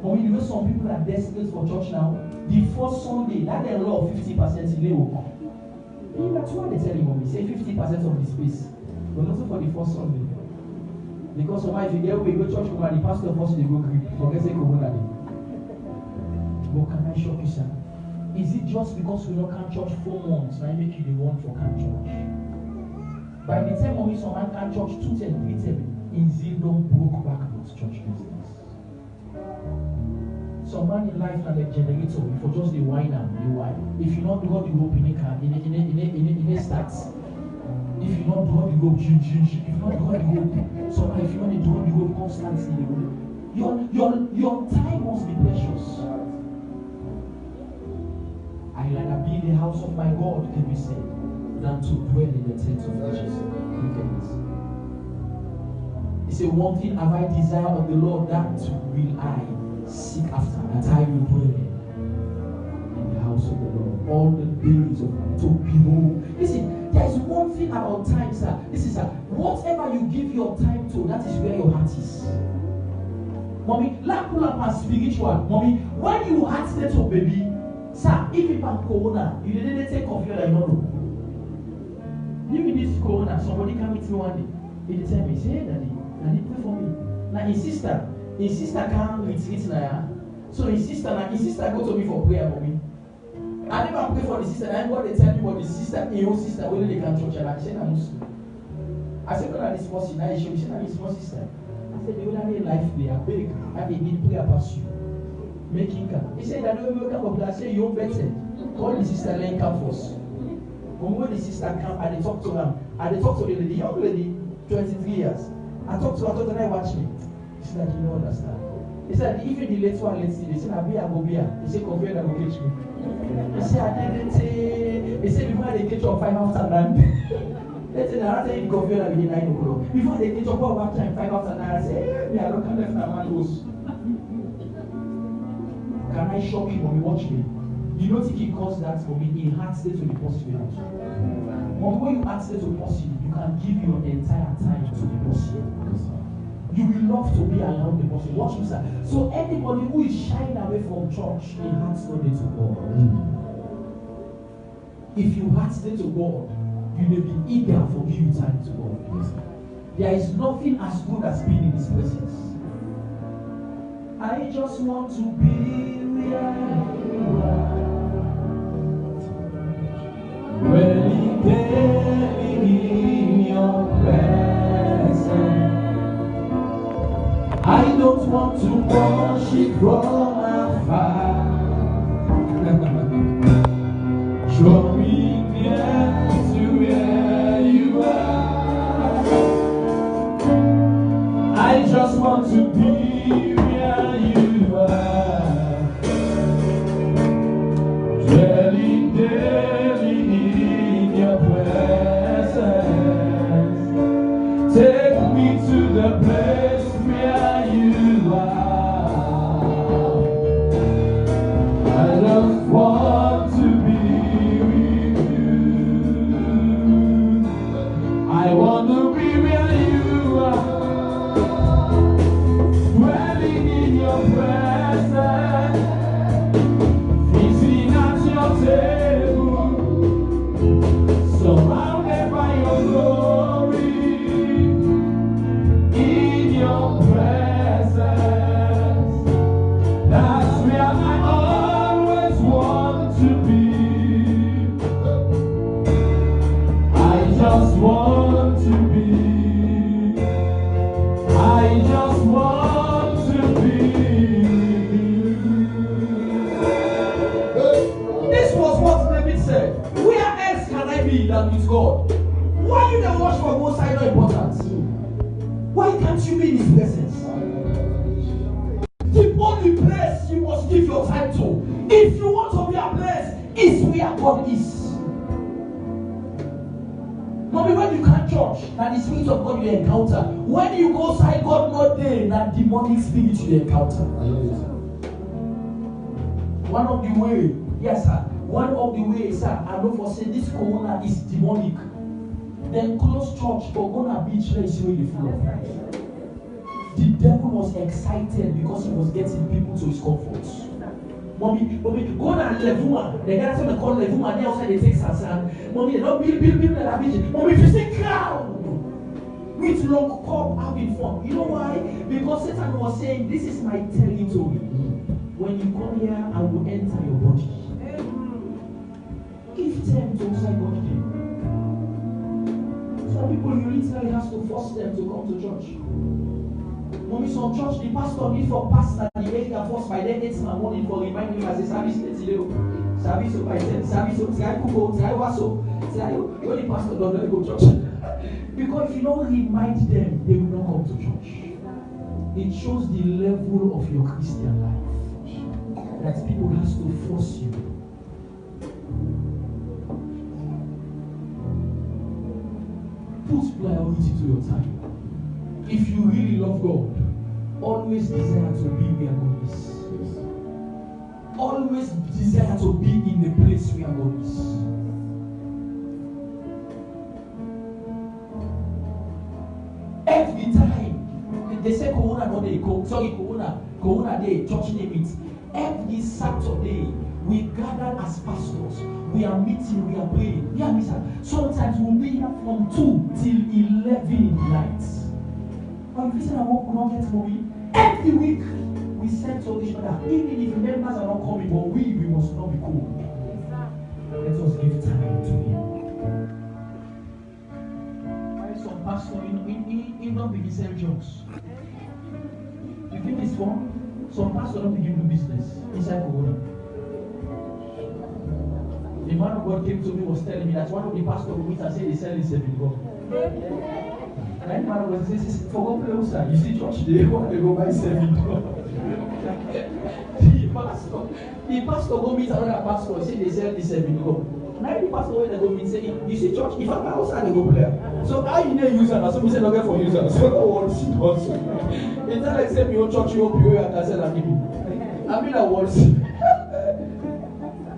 But we know some people are desperate for church now. The first Sunday, that they law 50% they will come. That's why they tell you, mommy, say 50% of the space. But also for the first Sunday. Because sometimes if you get away, go church, come and the pastor first they go grip. Forget say Corona day. But can I shock you, sir? Is it just because we don't come church 4 months, I make you the one for come church? By the time mommy someone come church 2 10, 3 10, in zeal don't broke back with church business. Some man in life and a generator for just the wine and the wine. If you not draw the rope in a car, in a starts. If you not draw the rope, if you not draw the rope, so if you want to draw the rope constantly, Your time must be precious. I rather be in the house of my God, can be said, than to dwell in the tent of riches. He said, one thing have I desire of the Lord, that will I seek after, that I will dwell in the house of the Lord all the days of my life, to behold. Listen, there is one thing about time, sir. This is whatever you give your time to, that is where your heart is. Mommy, like pull up and spiritual. Mommy, when you heart state of baby, sir, if you have corona, you didn't take off your know. Even this corona, somebody can meet me one day. He tell me, say, Daddy, pray for me. Now his sister can't retreat now. So his sister go to me for prayer for me. I never pray for the sister. I got to tell me about the sister, your sister, whether they can church. And I said, I'm Muslim. I said, no, this small sister. I said, I'm small sister. I said, the other day life play, I beg, I need prayer past you. Making come. He said, I don't know come up. I said, you're better. Call the sister, let come first. When the sister come, I talk to her. I talk to the young lady, 23 years. I talk to her, and I watch me. She said, you don't understand. He said, even the late one, let's see. They said, I'll be a go beer. He said, confirm that will catch me. He said, I didn't say. He said, before they catch you 5,000 rand. Let's say, I said, confirm that will be 9 o'clock. Before they catch you one time 5,000 rand, I say, me, I don't come left my man goes. Can I shock you when you watch me? You don't think he caused that for me? He had state to the possible. But when you ask state to possible, you can give your entire time to the possible. You will love to be around the possible. Watch me, sir. So anybody who is shying away from church, he has no day to God. If you had state to God, you may be eager for giving time to God. There is nothing as good as being in His presence. I just want to be where you are. Dwelling in your presence. I don't want to worship from afar. Draw me near to where you are. I just want to be where you are. Dwelling daily in your presence. Take me to the place where you are. I just want to be with you. I want to be where you are. Dwelling in your presence. Feasting at your table. Surrounded by your glory. In your presence. That's where I always want to be. I just want to be. I just want to be. This was what David said. Where else can I be than with God? Why you don't watch for both sides not important? Why can't you be in His presence? The only place you must give your time to, if you want to be a place, is where God is. Mommy, when you can't church, that the Spirit of God you encounter. When you go outside, God not there, that demonic spirit you encounter. One of the way, yes sir, one of the ways, sir, I know for saying this corona is demonic. Then close church for Gona Beach, let's see where you flow. The devil was excited because he was getting people to his comforts. Mommy, go down Levuma. The guys on the call Levuma, they outside they take Sasan. Mommy, they don't build that beach. Mommy, if you see crowd with long cup having fun. You know why? Because Satan was saying, this is my territory. When you come here, I will enter your body. Give them to outside God. Some people, you literally have to force them to come to church. Mommy, some church, the pastor need for pastor, the area force by then 8 in the morning for reminding him as a service. Service by 10, service, try Kuko, try Waso. You only pastor don't let go to church. Because if you don't remind them, they will not come to church. It shows the level of your Christian life. That people has to force you. Put priority to your time. If you really love God, always desire to be where God is. Always desire to be in the place where God is. Every time they say Corona Day, church day meet. Every Saturday we gather as pastors. We are meeting, we are praying. Sometimes we'll be here from 2 till 11 in the night. But if we say I won't get movie, every week we send to each other. Even if members are not coming, but we must not be cool. Let us give time to Him. Why some pastor in not be the same jobs? You think it's fun? Some pastor don't begin to do business inside Corona. The man of God came to me, was telling me that one of the pastors we meet and say they sell his $7. And the man was saying, for God play, sir. You see church they want to go buy $7. The pastor go meet another pastor, say they sell this $7. Now the pastor when they go meet say, you see church, if I buy outside they go play. So how you need user, so we say no get for user. So no one see also. It's not like say your church you hope you can sell and give me. I mean that words.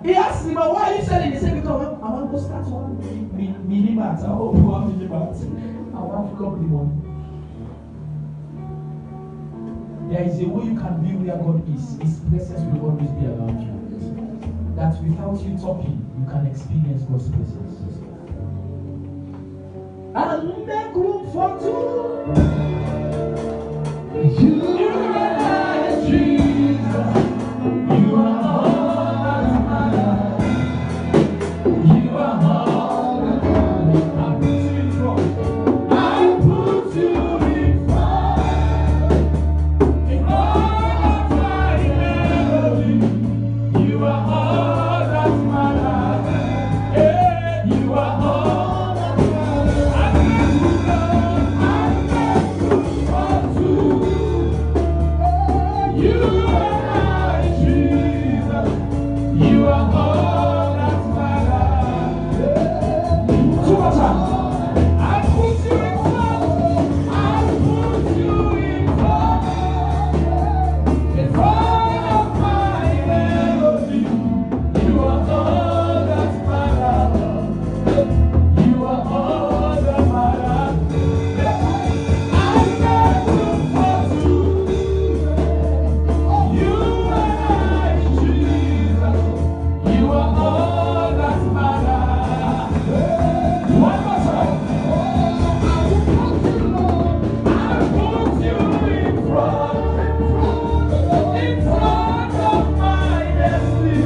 He asked me, but why are you selling? He said, because I want to start one mini-mart. I hope one mini-mart. I want to come the money. There is a way you can be where God is. His presence will always be around you. That without you talking, you can experience God's presence. And make room for two. You and I, Jesus. You are all that matters. You are all that matters. I put you in front. In all of my melody. You are all that matters. Yeah, you are all that matters. I want to. You and I, Jesus, you are all that matters. Two more times. I put you in front. I put you in front. In front of my melody. You are all that matters. You are all that matters. I never want to. You and I, Jesus, you are all that matters. One more time. I put you in front of my destiny.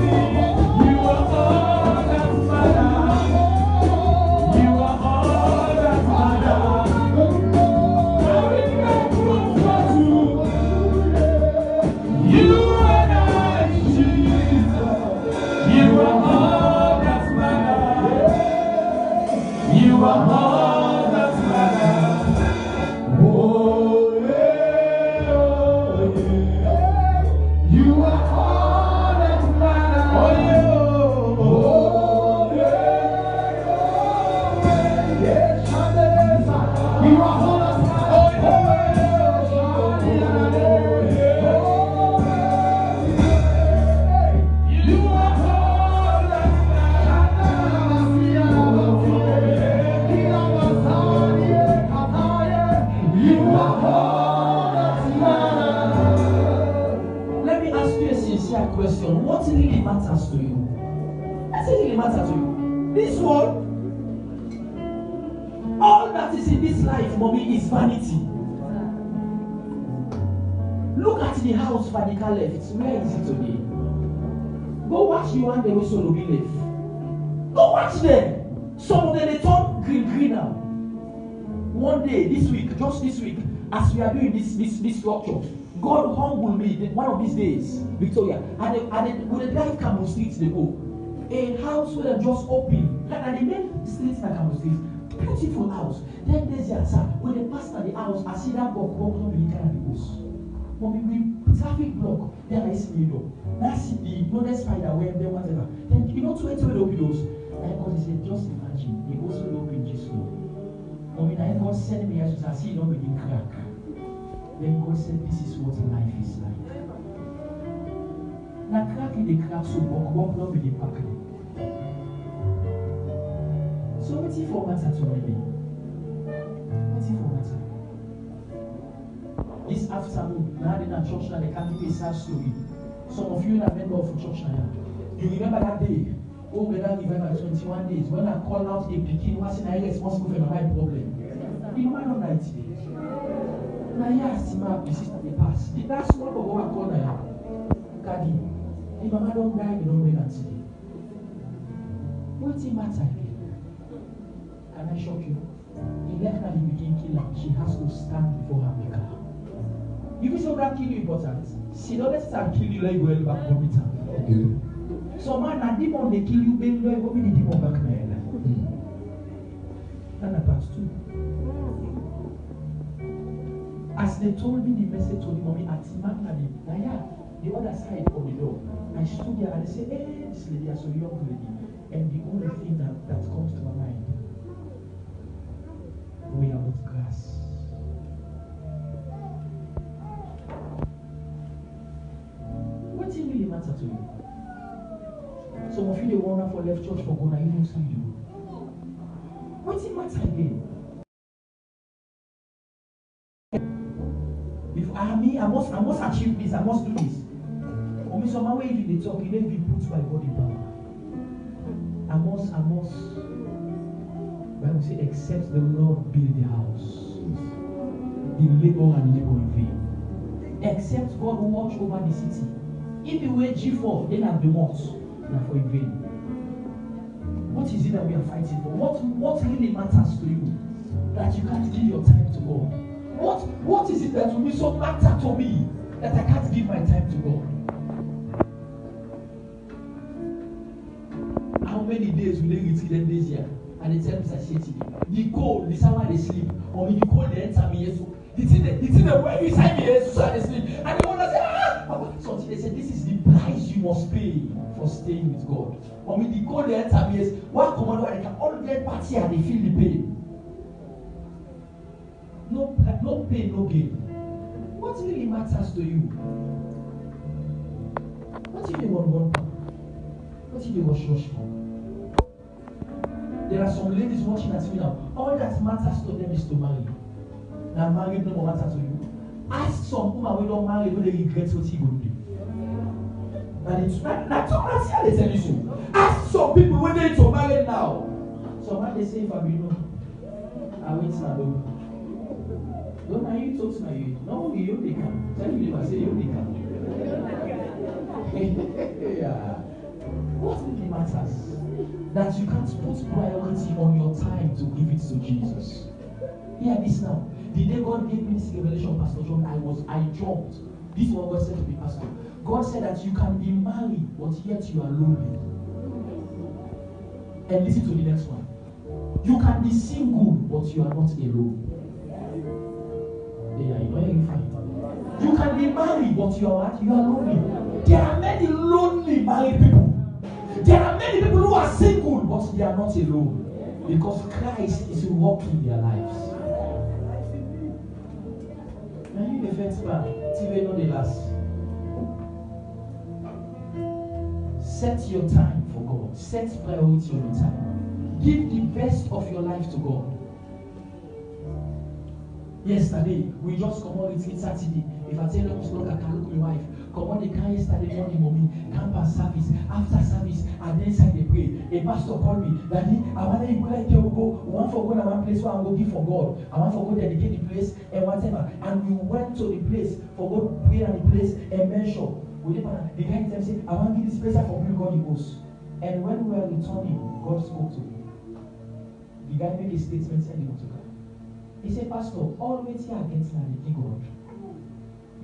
You are all that matters. You are all that matters. I will make room for two. You and I, Jesus, you are all that matters. You are all that matters. Oh, yeah, oh, yeah. You are all that matters. Oh, yeah, oh, yeah, oh, yeah. You are all that matters. Oh, yeah, you are all that matters. You are all that matters. Let me ask you a sincere question. What really matters to you? What really matters to you? This world, all that is in this life, mommy, is vanity. Look at the house Vanica left. Where is it today? Go watch the one they will solo be left. Go watch them. Some of them they turn green now. One day, this week, just this week, as we are doing this structure, God humbled me one of these days, Victoria, and with the drive Campbell Street they go. A house where they just open, and the main streets like Campbell Street, beautiful house. Then there's the outside, when they pass by the house, I see that book come to the house. Mommy, we traffic block. Then I see you. That's the no spider where they whatever. Then you know to open those. And God said, just imagine, they also open Jesus. Mommy, now God sent me as I see it not begin crack. Then God said, this is what life is like. Now crack in the crack so walk not begin packing. So what's it for matter to me? What's it for matter? This afternoon, now in a church now they can't give a sad story. Some of you are member of a church now. You remember that day? Oh, we don't give 21 days. When I call out a Pekin, what's in responsible for my problem? The man on 90 days. Now yes, my sister the past. That's what we call now. Kadi. The mama don't die, you don't bring her today. What's the matter? Can I shock you? He left her, he became killer. She has to stand before her maker. You will say that kill you important. She don't start kill you like well back on it. Okay. So man, a demon they kill you, baby, like what we need demon back there. And that part too. As they told me the message to the mommy at Magnani, the other side of the door, I stood there and I said, hey, this lady is a young lady. And the only thing that comes to my mind, we are not grass. What thing really matter to you? Some of you they want for left church for going, you know what you do. What thing matter again? If I must achieve this, I must do this. Or me some way if they talk, you never be put by body power. I must. Bible say, except the Lord build the house, the labor and labor in vain. Except God watch over the city. If you were G4, then have the months, now for in vain. What is it that we are fighting for? What really matters to you that you can't give your time to God? What is it that will be so matter to me that I can't give my time to God? How many days will they retreat them this year? And they tell me that the cold, the summer they sleep, or the cold they enter me yes. The thing that when you sign me yes, so they sleep. And the owner say, so they said this is the price you must pay for staying with God. Or the cold they enter me yes, one command where they can all get party and they feel the pain. No pain, no gain. What really matters to you? What if you want one pound? What if you wash for? There are some ladies watching at me now. All that matters to them is to marry. Now marriage no more matter to you. Ask some woman who don't marry when they regret what he will do. And it's not how they tell you so. Ask some people when they to marry now. Some man they say if I be no, I wait now. Don't know you talk to you. No, you only come. Tell me if I say you only come. Yeah. What really matters? That you can't put priority on your time to give it to Jesus. Hear this now. The day God gave me this revelation, Pastor John, I jumped. This is what God said to me, Pastor. God said that you can be married, but yet you are lonely. And listen to the next one. You can be single, but you are not alone. Yeah, you know you're fine. You can be married, but you are lonely. There are many lonely married people. There are many people who are single, but they are not alone. Because Christ is working their lives. Now you the first part, TV not the last. Set your time for God. Set priority on your time. Give the best of your life to God. Yesterday, we just come on with Saturday. If I tell you look, I can look at my wife. Come on, they can yesterday morning, mommy, campus service. After service, and then inside they pray. A pastor called me, Daddy, I want to go like you go. We want to go to one place where I go give for God. I want to go dedicate the place and whatever. And we went to the place for God to pray at the place and mention. The guy said, I want to give this place for people God the host. And when we were returning, God spoke to me. The guy made a statement and he went to God. He said, Pastor, always here against the God.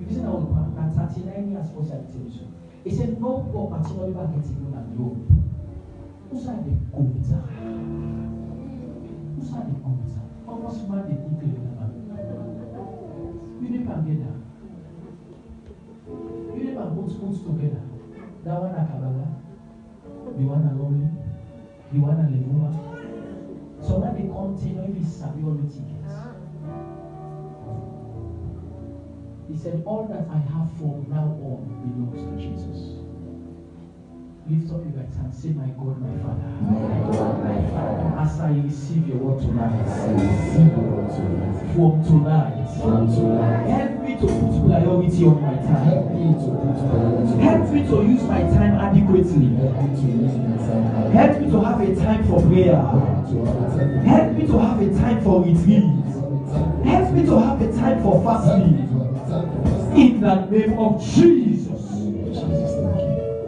You listen to all 39 years for television. He said, no property will ever get you and you. Who's are the good? Who's are the good? Almost man the declare. You didn't get that. That one a Kabbalah, the one a lonely, the one a levuma. So when they come to you, if you only tickets. He said, all that I have from now on belongs to Jesus. Lift up your right hand, say, my God, my Father. My God, my Father. As I receive your word tonight, I receive your word tonight. from tonight, help me to put priority on my time. Help me to put priority. Help me to use my time adequately. Help me to use my time. Help me to have a time for prayer. Help me to have a time for retreat. Help me to have a time for fasting. In the name of Jesus.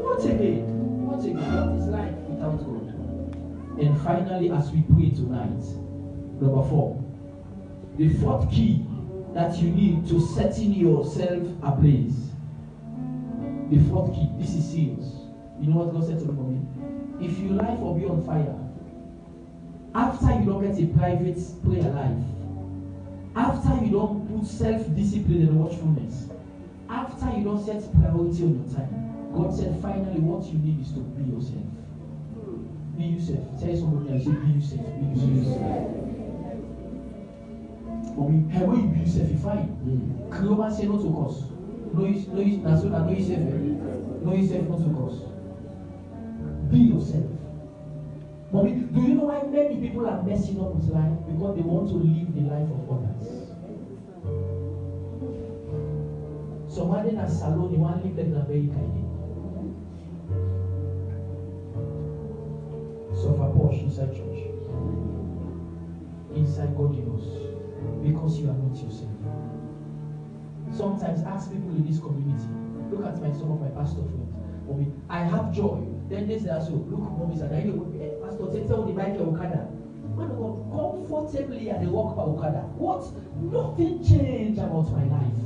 What again? What is life without God? And finally, as we pray tonight, number 4, the 4th key that you need to setting yourself ablaze. The 4th key. This is serious. You know what God said to me? If your life will be on fire, after you don't get a private prayer life, after you don't put self-discipline and watchfulness, after you don't set priority on your time, God said finally what you need is to be yourself. Be yourself. Tell somebody else, say be yourself. Be yourself. But when you be yourself, you fine. Cleoman say no to cause. No yourself not to cause. Be yourself. Mommy, do you know why many people are messing up with life? Because they want to live the life of others. Somebody in a salon, you want to live like an American. So for Porsche inside church, inside God knows, because you are not yourself. Sometimes ask people in this community, look at some of my pastor friends. Mommy, I have joy. Then they say also, look, mommy said, pastor, tell the bike Okada. Man of God, comfortably at the walk by Okada. What? Nothing changed about my life.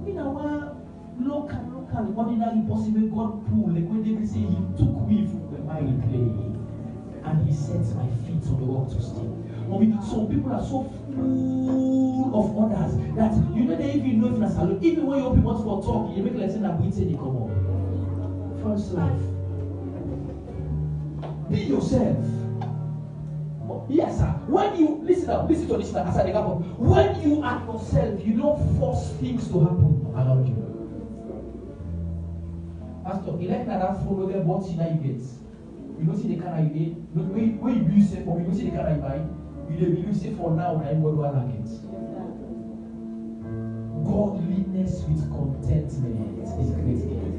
You know what? Local, ordinary, possible God pull. Like when they say he took me from the miry clay and he set my feet on the rock to stay. Mommy, some people are so full of others that you know they even know if that's alone. Even when you open mouth for talk, you make like saying that we say they come on. First life. Be yourself. Yes, sir. When you listen to this as I go. When you are yourself, you don't force things to happen around you. Pastor, you like that follow them what you get. You don't see the car you get. When you use it for you don't see the car you buy. You use it for now and what do I get? Godliness with contentment is a great gift.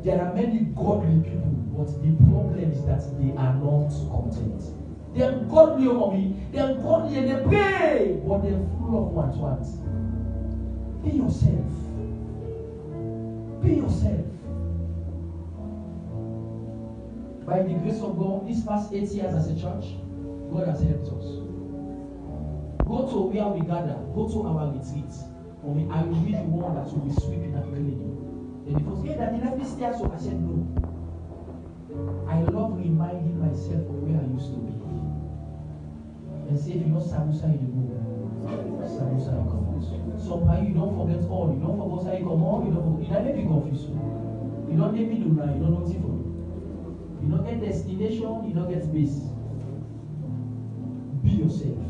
There are many godly people, but the problem is that they are not content. They are godly over me, they are godly and they pray, but they are full of want. Be yourself. Be yourself. By the grace of God, these past 8 years as a church, God has helped us. Go to where we gather, go to our retreats. I will be the one that will be sweeping and cleaning. And it was here that they let me stay, so I said no. I love reminding myself of where I used to be. And say, if you know Samusa, you go. Samusa, you come out. Somehow you don't forget all. You don't forget how you come on. You don't make me confused. You don't let me do now. You don't know what for you. You don't get destination. You don't get base. Be yourself.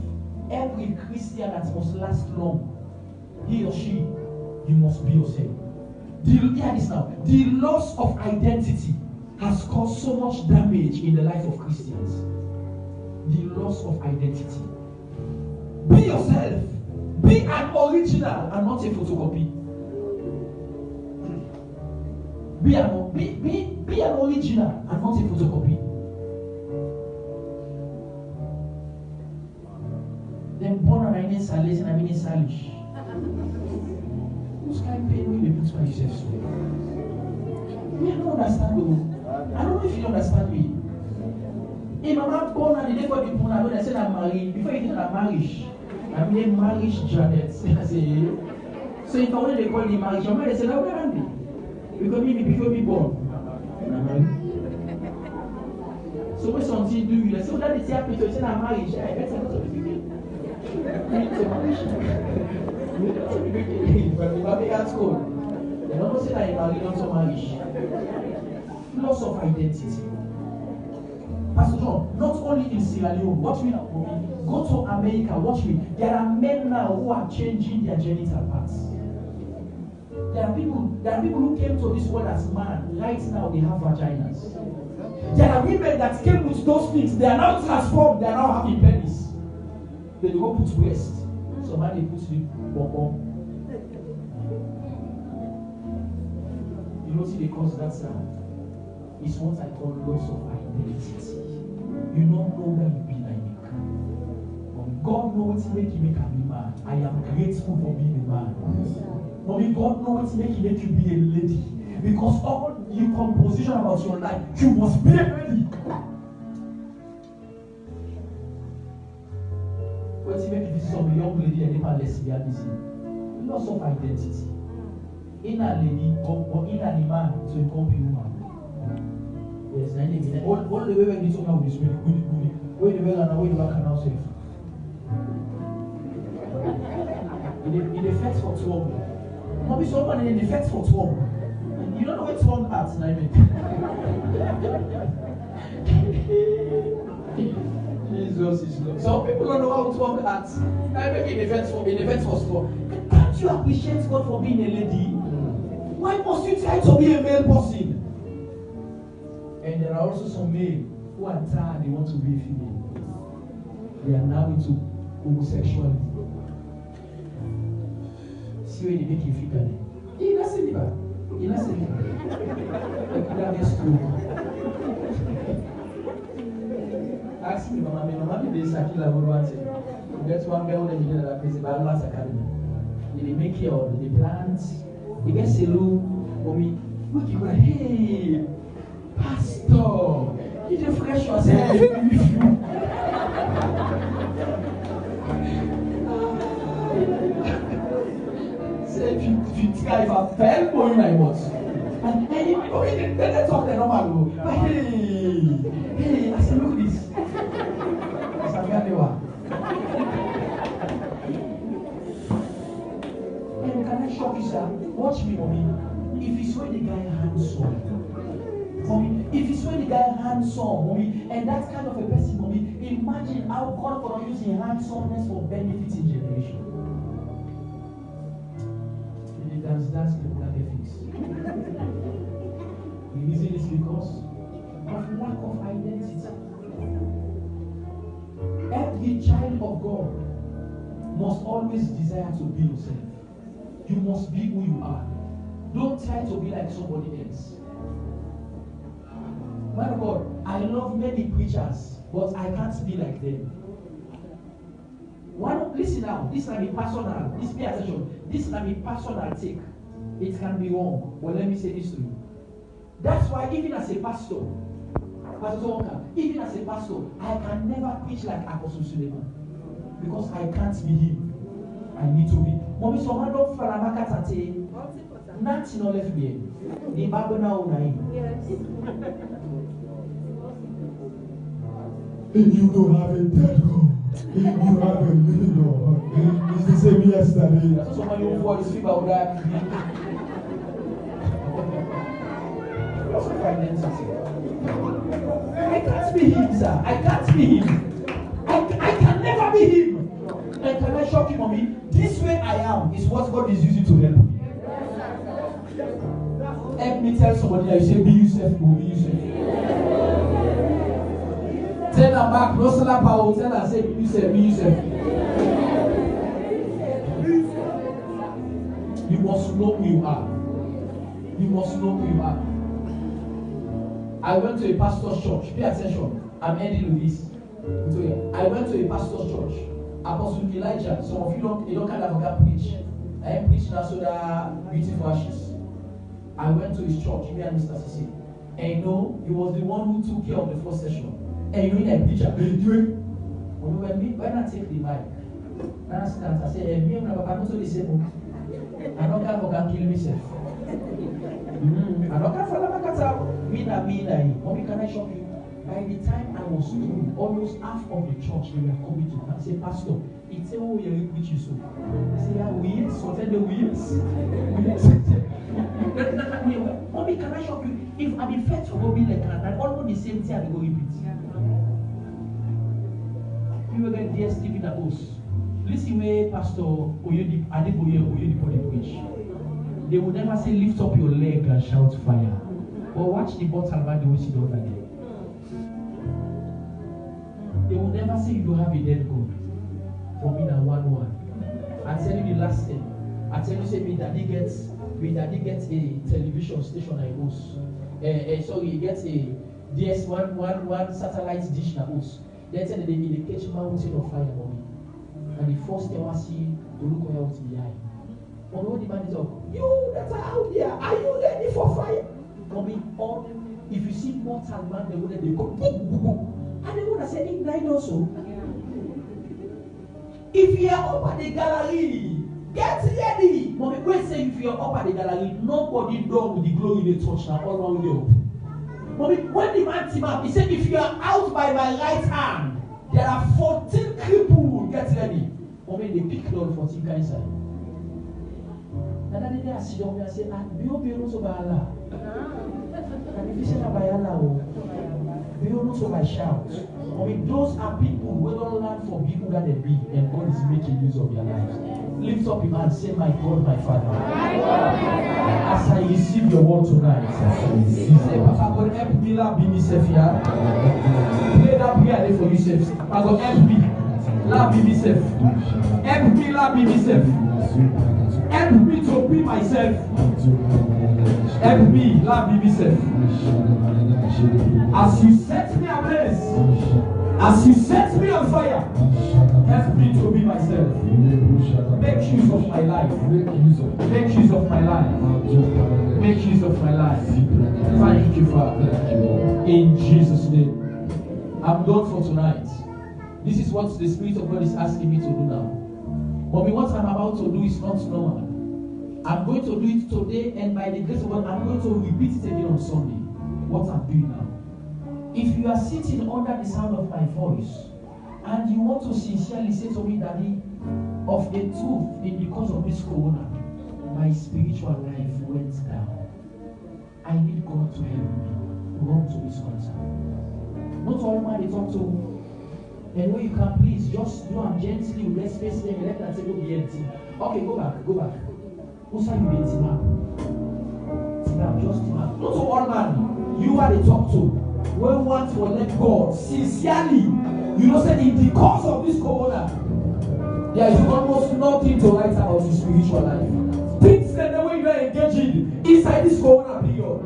Every Christian that must last long, he or she, you must be yourself. Hear this now. The loss of identity has caused so much damage in the life of Christians. The loss of identity. Be yourself. Be an original and not a photocopy. Be an original and not a photocopy. Then born on in Salish and I mean in Salish. Who's kind of pain when you put by yourself so? I don't understand you. I don't know if you understand me. If my mom born on the day for the people, I know they say I'm married. Before you think I'm marriage, I mean marriage Janet. I say, so if I want to call the marriage, your mother say, no, where am I? Because me before me born. I'm married. So when something do you, so that is the picture, say I'm married. I better not to be thinking. It's a marriage. But the baby at school. They don't say that you marry not so marriage. Loss of identity. Pastor John, not only in Sierra Leone, watch me now, go to America, watch me. There are men now who are changing their genital parts. There are people who came to this world as man. Right now they have vaginas. There are women that came with those things. They are now transformed. They are now having penis. They go put breast. So man they put the bum. You know see the cause that sound? It's what I call loss of identity. You don't know where you be like me. God knows what make you make a man. I am grateful for being a man. Mommy, God knows what make you be a lady. Because all you composition about your life, you must be a lady. What you make you see some young lady and they are lesbianism? Loss of identity. In a lady or in a man to become human. Yes, all the way when you talk about this, when the way and when you work and ourselves. It affects for 12. Maybe someone in effects for 12. You don't know what 12 arts, I mean. Jesus is Lord. Some people don't know how 12 arts. I make in effects for 12. Can't you appreciate God for being a lady? Why must you try to be a male person? And there are also some men who are tired, they want to be a female. They are now into homosexuality. See where they make you feel that. He doesn't see that. He doesn't see that. They could have been screwed. Ask me, Mama, they say, that's one girl that did at the Balmas Academy. They make care of the plants. They get Selu, mommy. Look, you go, hey, Pastor, you just fresh yourself. Say, if you try, if I fell for you, I was. And they talk the normal. But hey, I said, look at this. I said, and can I shock you, sir? Watch me, mommy. If you saw the guy handsome, mommy, if you saw the guy handsome, mommy, and that kind of a person, mommy, imagine how God for using handsomeness for benefit in generation. That's people that they fix. The reason is because of lack of identity. Every child of God must always desire to be yourself. You must be who you are. Don't try to be like somebody else. Man of God, I love many preachers, but I can't be like them. Listen now, this can be personal. This pay attention. This can be personal take. It can be wrong. But let me say this to you. That's why even as a pastor, even as a pastor, I can never preach like Apostle Suleiman. Because I can't be him. I need to be. Mommy, someone don't follow my cat and nothing no left me. The Bible now yes. You don't have a dead God. You have a living God. It's the same yesterday. That's somebody who falls asleep about that. I can't be him, sir. I can't be him. I can never be him. And can I shock you, mommy? This way I am is what God is using to help me. Help me tell somebody that you say, be yourself, be yourself. Tell her back, no slap her, tell her, say, be yourself, be yourself. You must know who you are. You must know who you are. I went to a pastor's church. Pay attention. I'm ending with this. I went to a pastor's church. Apostle Elijah. Some of you don't kind of preach. I am preaching also the beautiful ashes. I went to his church, me and Mr. Sisi. And you know, he was the one who took care of the first session. And you know, in a preacher, when I take the mic, I stand, I say, me and I'm not the same. I don't care for kill myself. I don't care for the cat. Me, mommy, can I shock you? By the time I was through, almost half of the church they were coming to me. I said, Pastor, it's a whole year which you so. I said, yeah, we yes. So I said, we yes. Mommy, can I shock you? If I be fed for be like that, I almost the same thing I go repeat. You will get DSTV that goes. Listen, where Pastor Oyedi Adeboye preach. They will never say lift up your leg and shout fire. Or watch the bottle about the way she does that. They will never say you don't have a dead God. For me, now 1-1. I tell you the last thing. I tell you, say me daddy gets a television station I host. Sorry, he gets a DS1 satellite dish na host. They tell they need a catch mountain of fire for me. And the first thing I see to look where out behind. But when the man is up, you that are out there, are you ready for fire? Coming on, if you see mortal man, they go boom, boom, boom. And they would say, ignite also. If you are up at the gallery, get ready. But when say if you are up at the gallery, nobody done with the glory they touch now, all around you. But when the man came up, he said, if you are out by my right hand, there are 14 crippled. Get ready. But when they pick all 14 kinds of. And then they sit down and say, be also by Allah. And if you say by Allah, be also by shout. I mean, those are people who don't learn from people that they be, and God is making use of their lives. Lift up your hand, say, my God, my Father. As I receive your word tonight, say, Papa, God, help me, love me, myself here. Play that prayer for yourself. Papa, God, help me, love me, myself. Help me, love me, myself. Help me to be myself. Help me, love me, myself. As you set me ablaze, as you set me on fire, help me to be myself. Make use of my life. Make use of my life. Make use of my life. Thank you, Father. In Jesus' name. I'm done for tonight. This is what the Spirit of God is asking me to do now. But what I'm about to do is not normal. I'm going to do it today, and by the grace of God, I'm going to repeat it again on Sunday. What I'm doing now. If you are sitting under the sound of my voice and you want to sincerely say to me, Daddy, of the truth, because of this corona, my spiritual life went down. I need God to help me run to this altar. Not all man they talk to. And when you can, please just do them gently, let's face them, let that table be empty. Okay, go back. Who's you be empty now? Just now. Not to all man. You are the talk to. When one to let God sincerely, you know, said in the course of this corona, there is almost nothing to write about your spiritual life. Things that the way you are engaging inside this corona period,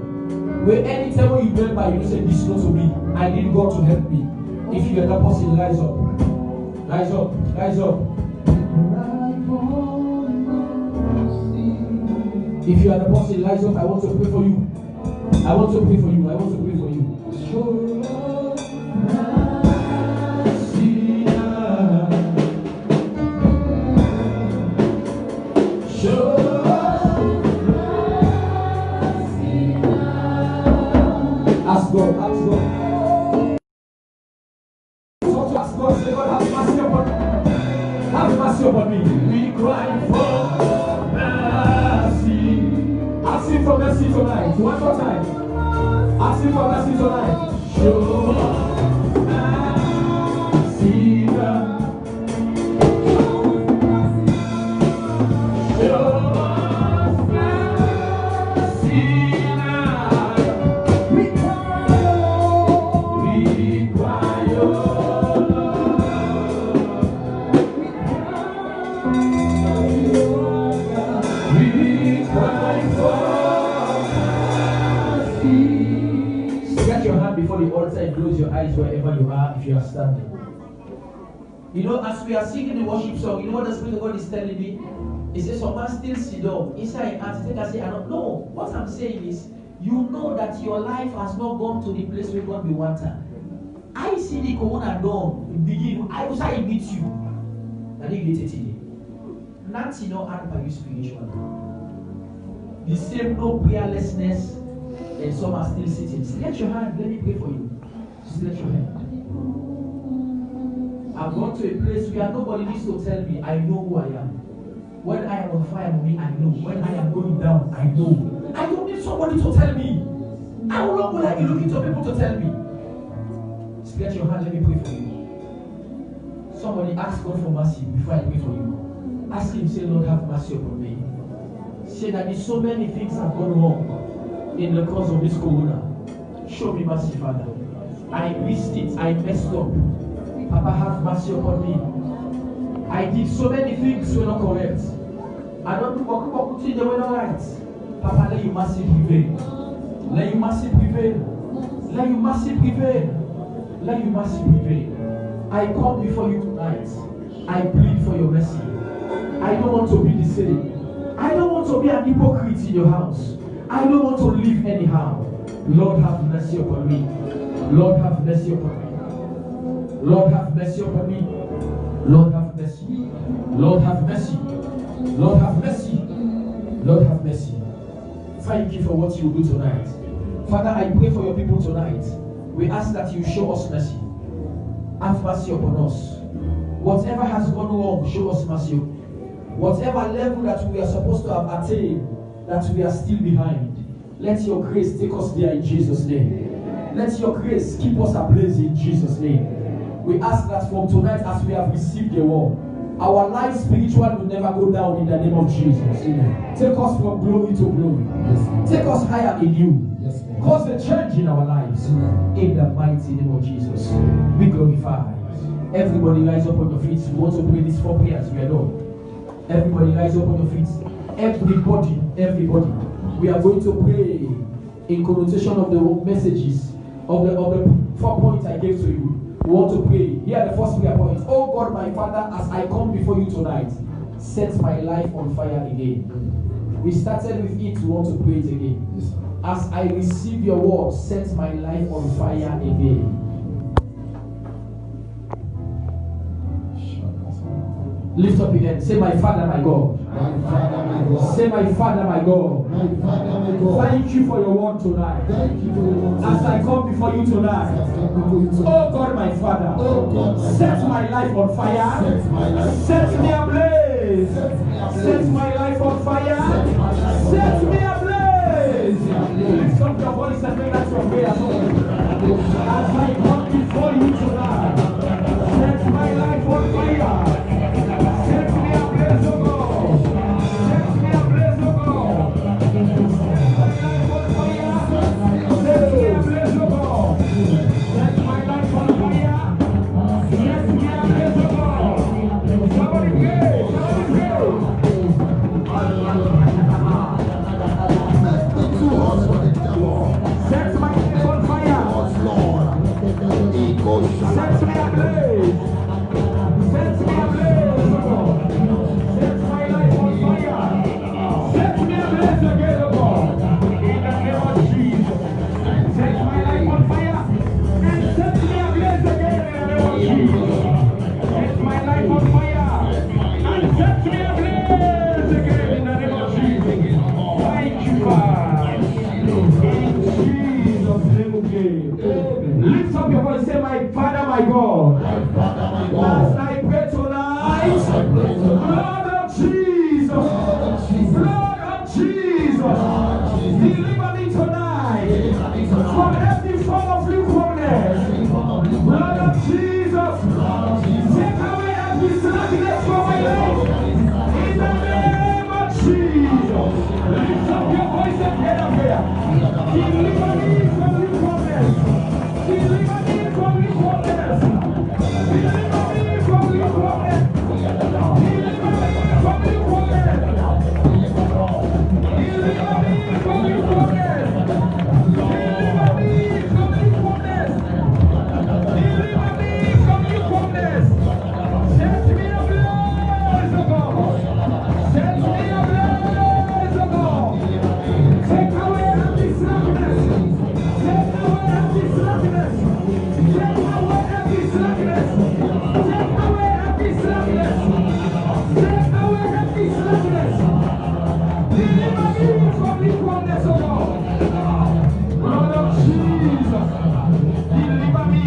where anytime when you remember, you say this not to me. I need God to help me. If you are that person, rise up. Rise up. Rise up. If you are the person, rise up. I want to pray for you. I want to pray for you. I want to pray for you. Ask God. Ask God. Ask God. Say, God, have mercy upon me. Have mercy upon me. We cry for mercy. Ask Him for mercy tonight. One more time. Ask Him for mercy tonight. Show mercy. Before the altar and close your eyes wherever you are if you are standing. You know, as we are singing the worship song, you know what the Spirit of God is telling me? He says, some man still sit down inside and take and say, I don't know. What I'm saying is, you know that your life has not gone to the place where God will want her. I see the corona dawn begin. I was I meet you. And you get it today. Nothing no add by you spiritually. The same no prayerlessness. And some are still sitting. Stretch your hand. Let me pray for you. Stretch your hand. I've gone to a place where nobody needs to tell me I know who I am. When I am on fire, mommy, I know. When I am going down, I know. I don't need somebody to tell me. How long will I be looking to people to tell me? Stretch your hand, let me pray for you. Somebody ask God for mercy before I pray for you. Ask him, say, Lord, have mercy upon me. Say that there's so many things have gone wrong in the course of this corona. Show me mercy, Father. I missed it. I messed up. Papa, have mercy upon me. I did so many things were not correct. I don't do things that were not right. Papa, let your mercy prevail. Let your mercy prevail. Let your mercy prevail. Let your mercy prevail. I come before you tonight. I plead for your mercy. I don't want to be the same. I don't want to be an hypocrite in your house. I don't want to live anyhow. Lord, have mercy upon me. Lord, have mercy upon me. Lord, have mercy upon me. Lord, have mercy. Lord, have mercy. Lord, have mercy. Lord, have mercy. Thank you for what you will do tonight. Father, I pray for your people tonight. We ask that you show us mercy. Have mercy upon us. Whatever has gone wrong, show us mercy. Whatever level that we are supposed to have attained, that we are still behind, let your grace take us there in Jesus' name. Let your grace keep us ablaze in Jesus' name. We ask that from tonight, as we have received the word, our life spiritual will never go down in the name of Jesus. Amen. Take us from glory to glory. Yes. Take us higher in you. Yes. Cause a change in our lives. Amen. In the mighty name of Jesus. Be glorified. Everybody rise up on your feet. We want to pray these 4 prayers. We are done. Everybody rise up on your feet. Everybody. We are going to pray in connotation of the messages of the 4 points I gave to you. We want to pray. Here are the first prayer points. Oh God, my Father, as I come before you tonight, set my life on fire again. We started with it. We want to pray it again. Yes, as I receive your word, set my life on fire again. Lift up your hand. Say, my Father, my God. My Father, my God. Say, my Father, my God. My Father, my God. Thank you for your word tonight. Thank you for your word as I come before you tonight. Oh God, my Father. Oh God, set my life on fire. Set my life. Set me ablaze. Set my life on fire. Set me ablaze. Lift up your voice and make that your prayer. As I come before you tonight, set my life on fire. Set me ablaze, oh God. Set me ablaze, oh God. Set my life on fire. Set me ablaze, oh God. Set my life on fire. Set me ablaze, oh God. Somebody pray. Somebody pray. Set my life on fire. Set me ablaze. Set me ablaze, oh God. Set my life on fire. Set me ablaze again, oh God. In the name of Jesus. Set my life on fire. And set me ablaze again in the name of Jesus. Set my life on fire. And set me ablaze again in the name of Jesus. Thank you, Father. In Jesus' name we pray. Lift up your voice. Say, my Father, my God. My Father, my God. As I pray tonight, blood of Jesus, blood of Jesus, deliver me tonight from every form of lukewarmness. Blood of Jesus, take away every slackness from my life. In the name of Jesus, lift up your voice and get up here. Deliver me from lukewarmness. Deliver me from lukewarmness. Deliver me from lukewarmness. Deliver me from lukewarmness. Deliver me from lukewarmness. Deliver me from lukewarmness. Deliver me from lukewarmness. Set me ablaze, O God. Set me ablaze, O God. Take away every slackness. Take away every slackness. Take away every slackness. Take away every slackness. Take away every slackness. Deliver me from lukewarmness, O God. Lord of Jesus, deliver me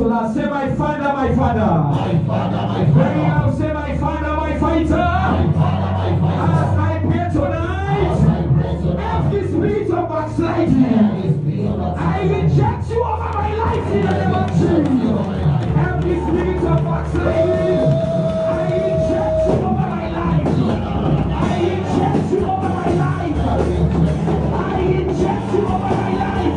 to last. Say my Father, my Father. My Father, my Very Father. loud. Say my Father, my fighter. My Father, my As Father. I pray As tonight, I pray tonight, every spirit of backsliding, every spirit of I backsliding, reject you over my life in the name of Jesus. Every spirit of backsliding, I reject you over my life. I reject you over my life. I reject you over my life.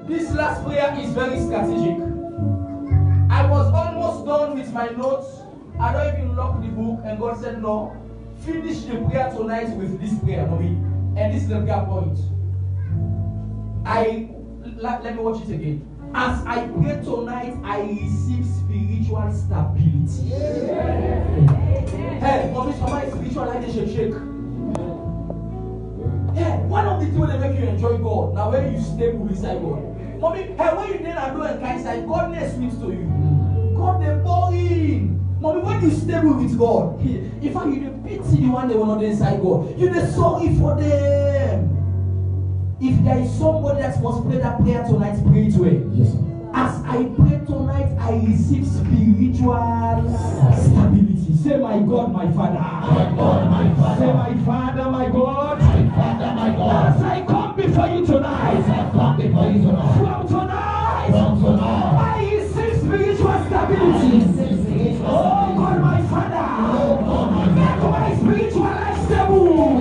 This last prayer is very strategic. I was almost done with my notes. I don't even lock the book, and God said, no, finish the prayer tonight with this prayer, mommy. And this is the gap point. Let me watch it again. As I pray tonight, I receive spiritual stability. Hey, mommy, somebody's spiritual life is shake. Yeah, one of the things that make you enjoy God. Now when you stable beside God. Mommy, hey, when you then are doing kind side, God next speaks to you. God they boring. Mommy, when you stable with God, in fact you the pity the one they were not inside God. You the sorry for them. If there is somebody that must pray that prayer tonight, pray it well. yes, sir. As I pray tonight, I receive spiritual stability. Say, my God, my Father. My God, my Father. Say, my Father, my God. My Father, my God. As I come before you As tonight, I come before you tonight, from tonight, from tonight, I receive spiritual stability. Oh God, my Father, make my spiritual life stable. In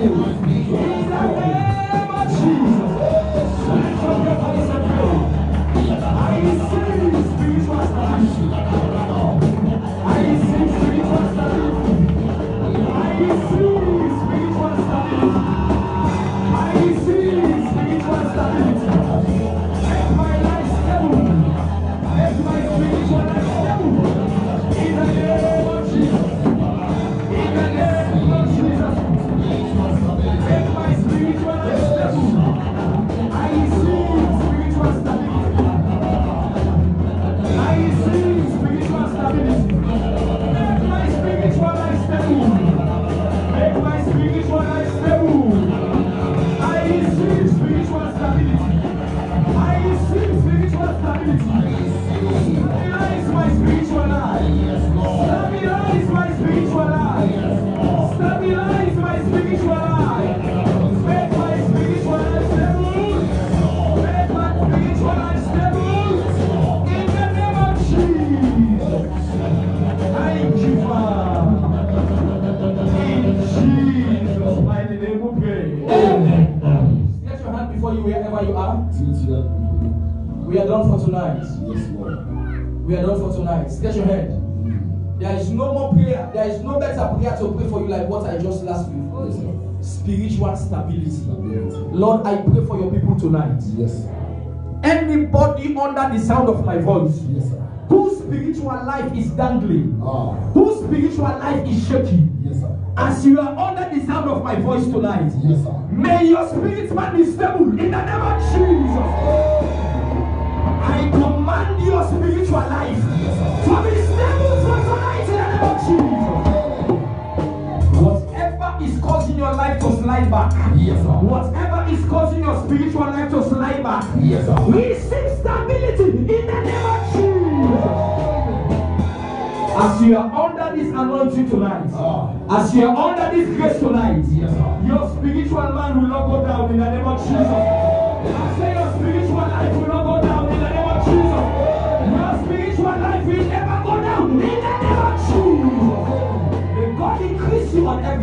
the name of Jesus. Lift up your voice and pray. I receive spiritual stability. I receive spiritual stability. I receive spiritual stability. I receive spiritual stability. Make my life stable. Make my spiritual life stable. In the name of Jesus. In the name of Jesus. Make my spiritual life stable. I receive spiritual stability. I receive spiritual stability. Make my spiritual life stable. Make my spiritual life stable. I receive spiritual stability. I receive spiritual stability. Stabilize my spiritual life. Stabilize my spiritual life. Stabilize my spiritual life. Make my spiritual life stable. Make my spiritual life stable. In the name of Jesus. Thank you, Father. In Jesus' mighty name we pray. Stretch your hand before you wherever you are. We are done for tonight. yes, Lord. We are done for tonight. Stretch your hand. There is no more prayer. There is no better prayer to pray for you like what I just last week. Yes, sir. Spiritual stability. Stability. Lord, I pray for your people tonight. Yes, Anybody under the sound of my voice yes, sir. whose spiritual life is dangling, Ah, whose spiritual life is shaky, yes, sir. as you are under the sound of my voice tonight, Yes, sir. may your spirit man be stable in the name of Jesus. I command your spiritual life to be stable for tonight in the name of Jesus. Whatever is causing your life to slide back, Yes, sir. whatever is causing your spiritual life to slide back, Yes, sir. receive stability in the name of Jesus. As you are under this anointing tonight, as you are under this grace tonight, Yes, sir. your spiritual man will not go down in the name of Jesus. I say your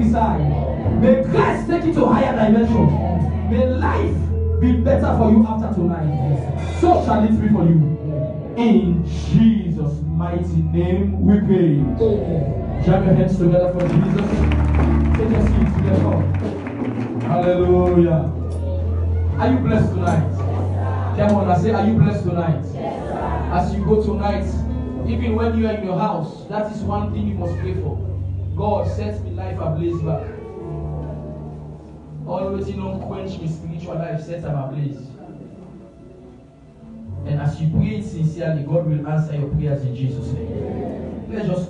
prophesy. May Christ take you to higher dimension. May life be better for you after tonight. So shall it be for you. In Jesus' mighty name we pray. Jam your hands together for Jesus. Take your seats, let's go. Hallelujah. Are you blessed tonight? Come on, I say, are you blessed tonight? As you go tonight, even when you are in your house, that is one thing you must pray for. God, set me life ablaze back. Always don't quench me spiritual life, set them ablaze. And as you pray it sincerely, God will answer your prayers in Jesus' name. Let's just